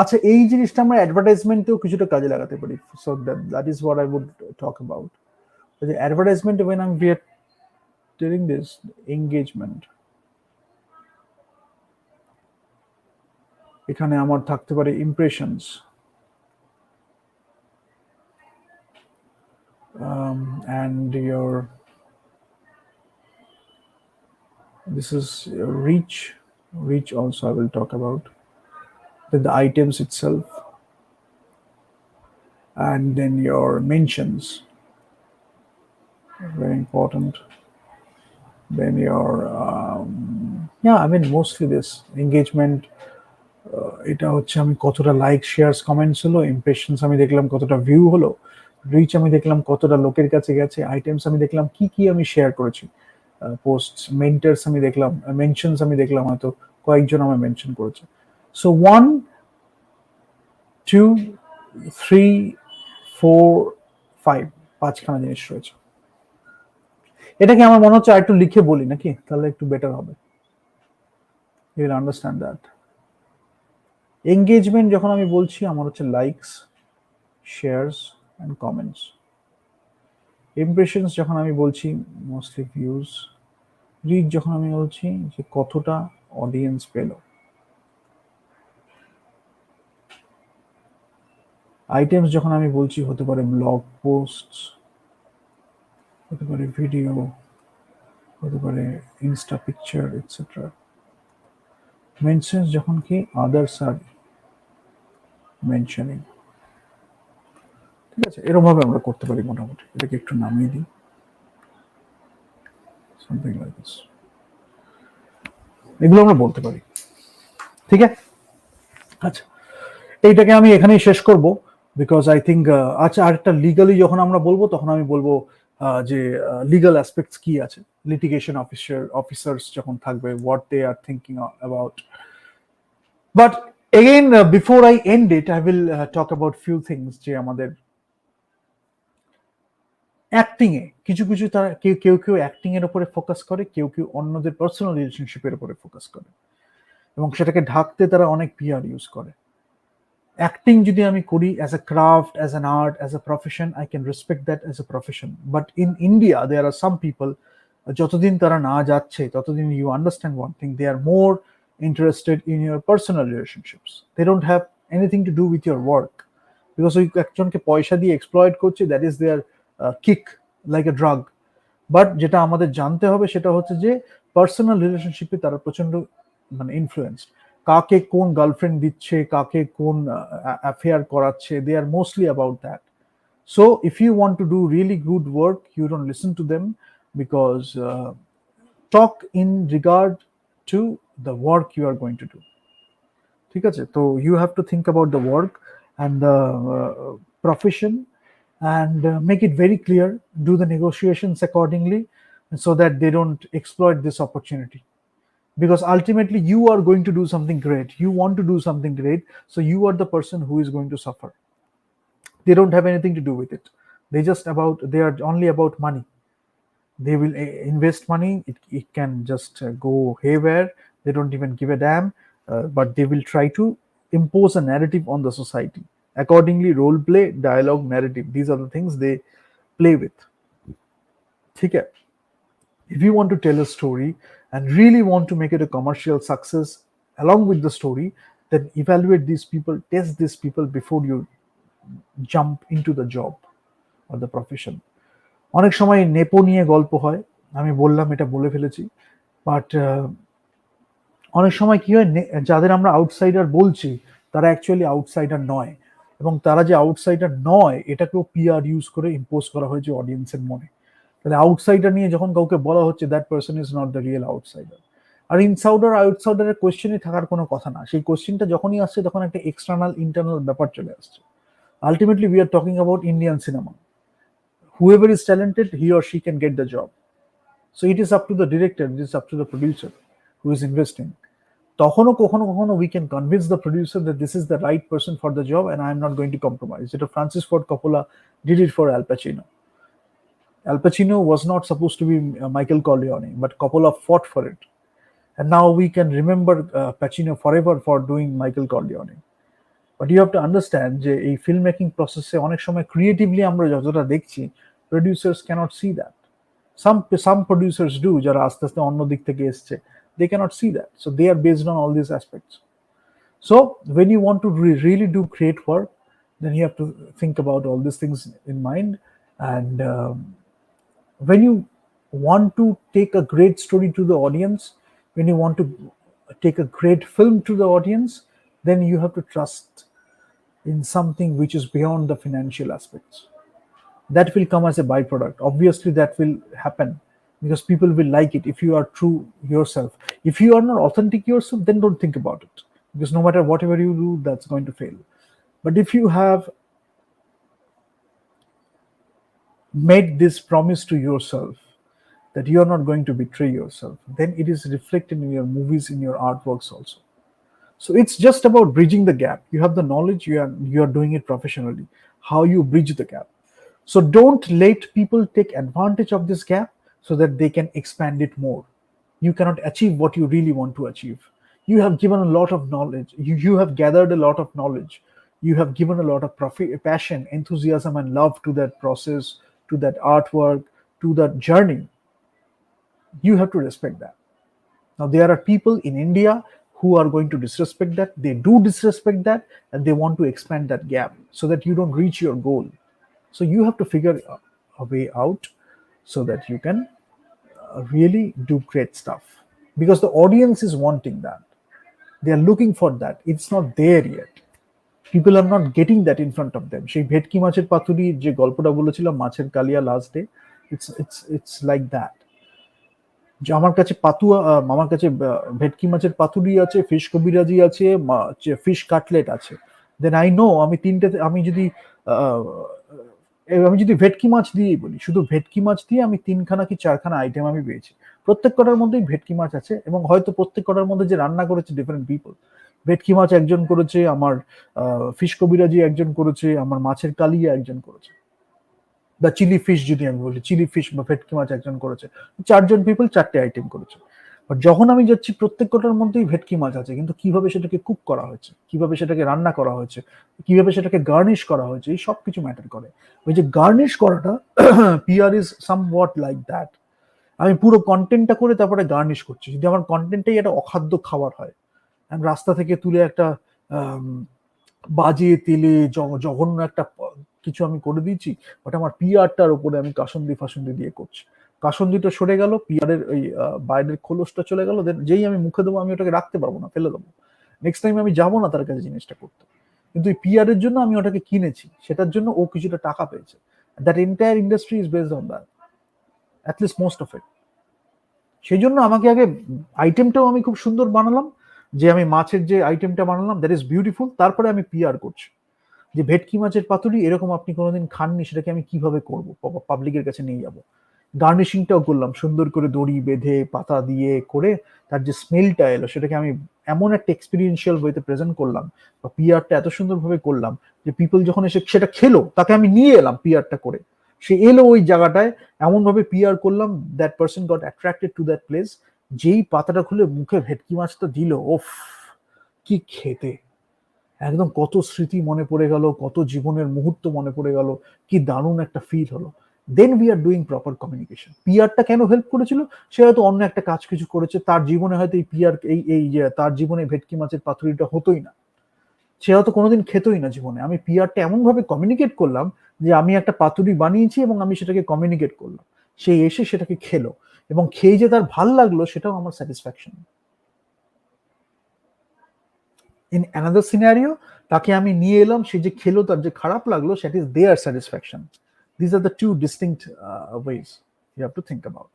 আচ্ছা, এই জিনিসটা আমরা অ্যাডভার্টাইজমেন্টেও কিছুটা কাজে লাগাতে পারি। So that is what I would talk about. যে advertisement when we are doing this engagement, এখানে আমার থাকতে পারে impressions, and your this is your reach also I will talk about, then the items itself, and then your mentions, very important, then your yeah, I mean mostly this engagement, এটা হচ্ছে আমি কতটা like, shares, comments হলো, impressions আমি দেখলাম কতটা view হলো, rich আমি দেখলাম কতটা লোকের কাছে গেছে, আইটেমস আমি দেখলাম কি কি আমি শেয়ার করেছি পোস্ট, মেন্টার্স আমি দেখলাম, মেনশনস আমি দেখলাম হয়তো কয়েকজন আমার মেনশন করেছে। সো 1 2 3 4 5, পাঁচখানা জিনিস রয়েছে। এটাকে আমার মনে হচ্ছে আর একটু লিখে বলি নাকি, তাহলে একটু বেটার হবে, you will understand that. Engagement যখন আমি বলছি, আমার হচ্ছে likes, shares and comments. Impressions যখন আমি বলছি, মোস্টলি ভিউজ, রিচ যখন আমি বলছি যে কতটা অডিয়েন্স পেল, আইটেমস যখন আমি বলছি হতে পারে ব্লগ পোস্ট, হতে পারে ভিডিও, হতে পারে ইনস্টা পিকচার এটসেট্রা। মেনশনস যখন কি আদার্স আর মেনশনিং, ঠিক আছে, এরকম ভাবে আমরা করতে পারি মোটামুটি। এটাকে একটু নামিয়ে দিই, সামথিং লাইক দিস, এগুলো আমরা বলতে পারি, ঠিক আছে। আচ্ছা, এইটাকে আমি এখানেই শেষ করব, বিকজ আই থিঙ্ক, আচ্ছা আরেকটা লিগালি যখন আমরা বলবো তখন আমি বলবো যে লিগাল অ্যাসপেক্টস কি আছে, লিটিগেশন অফিসার্স যখন থাকবে, what they are thinking about. But again, before I end it, I will talk about few things, যে আমাদের অ্যাক্টিং এ কিছু কিছু তারা কেউ কেউ অ্যাক্টিং এর উপরে ফোকাস করে, কেউ কেউ অন্যদের পার্সোনাল রিলেশনশিপের উপরে ফোকাস করে, এবং সেটাকে ঢাকতে তারা অনেক পিআর ইউজ করে। অ্যাক্টিং যদি আমি করি as a craft, as an art, as a profession, I can respect that as a profession. But in India there are some people, যতদিন তারা না যাচ্ছে ততদিন, you understand one thing, they are more interested in your personal relationships, they don't have anything to do with your work, because ওই একজনকে পয়সা দিয়ে exploit করছে, that is their kick, like a drug. But যেটা আমাদের জানতে হবে সেটা হচ্ছে যে পার্সোনাল রিলেশনশিপে তারা প্রচন্ড মানে ইনফ্লুয়েন্সড, কাকে কোন গার্লফ্রেন্ড দিচ্ছে, কাকে কোন অ্যাফেয়ার করাচ্ছে, they are mostly about that. So if you want to do really good work, you don't listen to them, because talk in regard to the work you are going to do, ঠিক আছে। তো you have to think about the work and the profession, and make it very clear, do the negotiations accordingly, so that they don't exploit this opportunity, because ultimately you are going to do something great, you want to do something great, so you are the person who is going to suffer. They don't have anything to do with it, they are only about money. They will invest money, it can just go haywire, they don't even give a damn, but they will try to impose a narrative on the society accordingly. Role play, dialogue, narrative, these are the things they play with, okay. If you want to tell a story and really want to make it a commercial success along with the story, then evaluate these people, test these people before you jump into the job or the profession. অনেক সময় nepo নিয়ে গল্প হয়, আমি বললাম, এটা বলে ফেলেছি, বাট অনেক সময় কি হয়, যাদের আমরা আউটসাইডার বলছি তারা অ্যাকচুয়ালি আউটসাইডার নয়, এবং তারা যে আউটসাইডার নয় এটাকেও পিআর ইউজ করে ইম্পোজ করা হয়েছে অডিয়েন্সের মনে। তাহলে আউটসাইডার নিয়ে যখন কাউকে বলা হচ্ছে, that person is not the real outsider. আর আউটসাইডারের কোয়েশ্চেনে থাকার কোনো কথা না, সেই কোয়েশ্চেনটা যখনই আসছে তখন একটা এক্সটার্নাল ইন্টারনাল ব্যাপার চলে আসছে। Ultimately we are talking about Indian cinema, whoever is talented, he or she can get the job. So it is up to the director, it is up to the producer who is investing. তখনও কখনো কখনো we can convince the producer that this is the right person for the job and I am not going to compromise. যেটা Francis Ford Coppola did it for Al Pacino. Al Pacino was not supposed to be Michael Corleone, but Coppola fought for it. And now we can remember Pacino forever for doing Michael Corleone. But you have to understand যে এই film making প্রসেসে অনেক সময় creatively আমরা যতটা দেখছি, producers can't see that. Some producers do, যারা আস্তে আস্তে অন্য দিক থেকে এসছে, they cannot see that, so they are based on all these aspects. So when you want to really do great work, then you have to think about all these things in mind. And when you want to take a great story to the audience, when you want to take a great film to the audience, then you have to trust in something which is beyond the financial aspects. That will come as a byproduct. Obviously that will happen because people will like it if you are true yourself. If you are not authentic yourself, then don't think about it, because no matter whatever you do, that's going to fail. But if you have made this promise to yourself that you are not going to betray yourself, then it is reflected in your movies, in your artworks also. So it's just about bridging the gap. You have the knowledge, you are doing it professionally. How you bridge the gap. So don't let people take advantage of this gap so that they can expand it more. You cannot achieve what you really want to achieve. You have given a lot of knowledge. You have gathered a lot of knowledge. You have given a lot of passion, enthusiasm, and love to that process, to that artwork, to that journey, you have to respect that. Now, there are people in India who are going to disrespect that. They do disrespect that, and they want to expand that gap so that you don't reach your goal. So you have to figure a way out so that you can really do great stuff, because the audience is wanting that. They are looking for that. It's not there yet. People are not getting that in front of them. সেই ভেটকি মাছের পাতুরি যে গল্পটা বলেছিলাম, মাছের কালিয়া last day, it's like that. যে আমার কাছে পাতুয়া আমার কাছে ভেটকি মাছের পাতুরি আছে, ফিশ কবিরাজি আছে, ফিশ কাটলেট আছে, দেন আই নো আমি তিনটে, আহ, আমি যদি ভেটকি মাছ দিয়েই বলি, শুধু ভেটকি মাছ দিয়ে আমি তিনখানা কি চারখানা আইটেম আমি পেয়েছি। প্রত্যেক কটার মধ্যেই ভেটকি মাছ আছে, এবং হয়তো প্রত্যেক কটার মধ্যে যে রান্না করেছে ডিফারেন্ট পিপল। ভেটকি মাছ একজন করেছে, আমার ফিশ কবিরাজি একজন করেছে, আমার মাছের কালিয়া একজন করেছে, বা চিলি ফিশ যদি আমি বলি, চিলি ফিশ বা ভেটকি মাছ একজন করেছে। চারজন পিপল চারটে আইটেম করেছে। বাট যখন আমি যাচ্ছি, প্রত্যেক কটার মধ্যেই ভেটকি মাছ আছে, কিন্তু কিভাবে সেটাকে কুক করা হয়েছে, কিভাবে সেটাকে রান্না করা হয়েছে, কিভাবে সেটাকে গার্নিশ করা হয়েছে, এই সব কিছু ম্যাটার করে। ওই যে গার্নিশ করাটা, PR is somewhat like that. আমি পুরো কন্টেন্টটা করে তারপরে গার্নিশ করছি। যদি আমার কন্টেন্টটাই একটা অখাদ্য খাবার হয়, আমি রাস্তা থেকে তুলে একটা আম, বাজে তেলে জঘন্য একটা কিছু আমি করে দিয়েছি, ওটা আমার পিআরটার উপরে আমি কাসন্দি ফাসন্দি দিয়ে করছি। কাসন্দিটা সরে গেল, পিআরের ওই বাইরের খোলসটা চলে গেল, দেন যেই আমি মুখে দেবো, আমি ওটাকে রাখতে পারবো না, ফেলে দেবো। নেক্সট টাইম আমি যাবো না তার কাছে জিনিসটা করতে। কিন্তু এই পিআরের জন্য আমি ওটাকে কিনেছি, সেটার জন্য ও কিছুটা টাকা পেয়েছে। That entire industry is based on that, at least most of it. সেই জন্য আমাকে আগে আইটেমটাও আমি খুব সুন্দর বানালাম, যে আমি মাছের যে আইটেমটা বানালাম দ্যাট ইজ বিউটিফুল, তারপরে আমি পিআর করছি যে ভেটকি মাছের পাতুরি এরকম আপনি কোনোদিন খাননি, সেটাকে আমি কিভাবে করবো, পাবলিকের কাছে নিয়ে যাব। গার্নিশিংটাও করলাম সুন্দর করে, দড়ি বেঁধে পাতা দিয়ে করে, তার যে স্মেলটা এলো সেটাকে আমি এমন একটা এক্সপিরিয়েন্সিয়াল ওয়েতে প্রেজেন্ট করলাম, বা পিআরটা এত সুন্দরভাবে করলাম যে পিপল যখন এসে সেটা খেলো, তাকে আমি নিয়ে এলাম পিআরটা করে, সে এলো ওই জায়গাটায়, এমন ভাবে পিআর করলাম that person goat attracted to that place. যেই পাতাটা খুলে মুখে ভেটকি মাছটা দিল, ওফ, কি খেতে! একদম কত স্মৃতি মনে পড়ে গেল, কত জীবনের মুহূর্ত মনে পড়ে গেল, কি দারুণ একটা ফিল হলো। Then we are doing proper communication. পিআরটা কেন হেল্প করেছিল? সে হয়তো অন্য একটা কাজ কিছু করেছে, তার জীবনে হয়তো এই পিআর, এই যে তার জীবনে ভেটকি মাছের পাতুরিটা হতোই না, সে হয়তো কোনোদিন খেতোই না জীবনে। আমি পিআরটা এমন ভাবে কমিউনিকেট করলাম যে আমি একটা পাতুরি বানিয়েছি এবং আমি সেটাকে কমিউনিকেট করলাম, সে এসে সেটাকে খেলো, এবং খেয়ে যে তার ভাল লাগলো, সেটাও আমার স্যাটিসফ্যাকশন। ইন অ্যানাদার সিনারিও, তাকে আমি নিয়ে এলাম, সে যে খেলো, তার যে খারাপ লাগলো, that is their satisfaction. This are the two distinct ways you have to think about.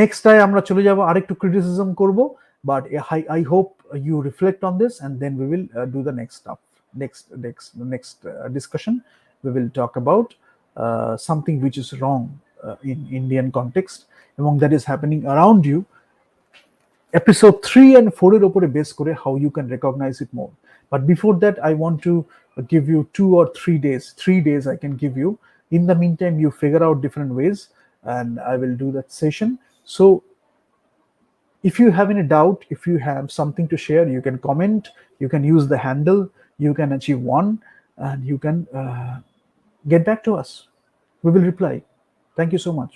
Next time আমরা চলে যাব আরেকটু ক্রিটিসিজম করব, but I hope you reflect on this, and then we will do the next stuff, next discussion. We will talk about something which is wrong in Indian context, among that is happening around you. Episode 3 and 4 এর উপরে base করে how you can recognize it more. But before that, I want to give you 2 or 3 days. 3 days I can give you. In the meantime, you figure out different ways, and I will do that session. So if you have any doubt, if you have something to share, you can comment, you can use the handle, you can achieve one, and you can get back to us. We will reply. Thank you so much.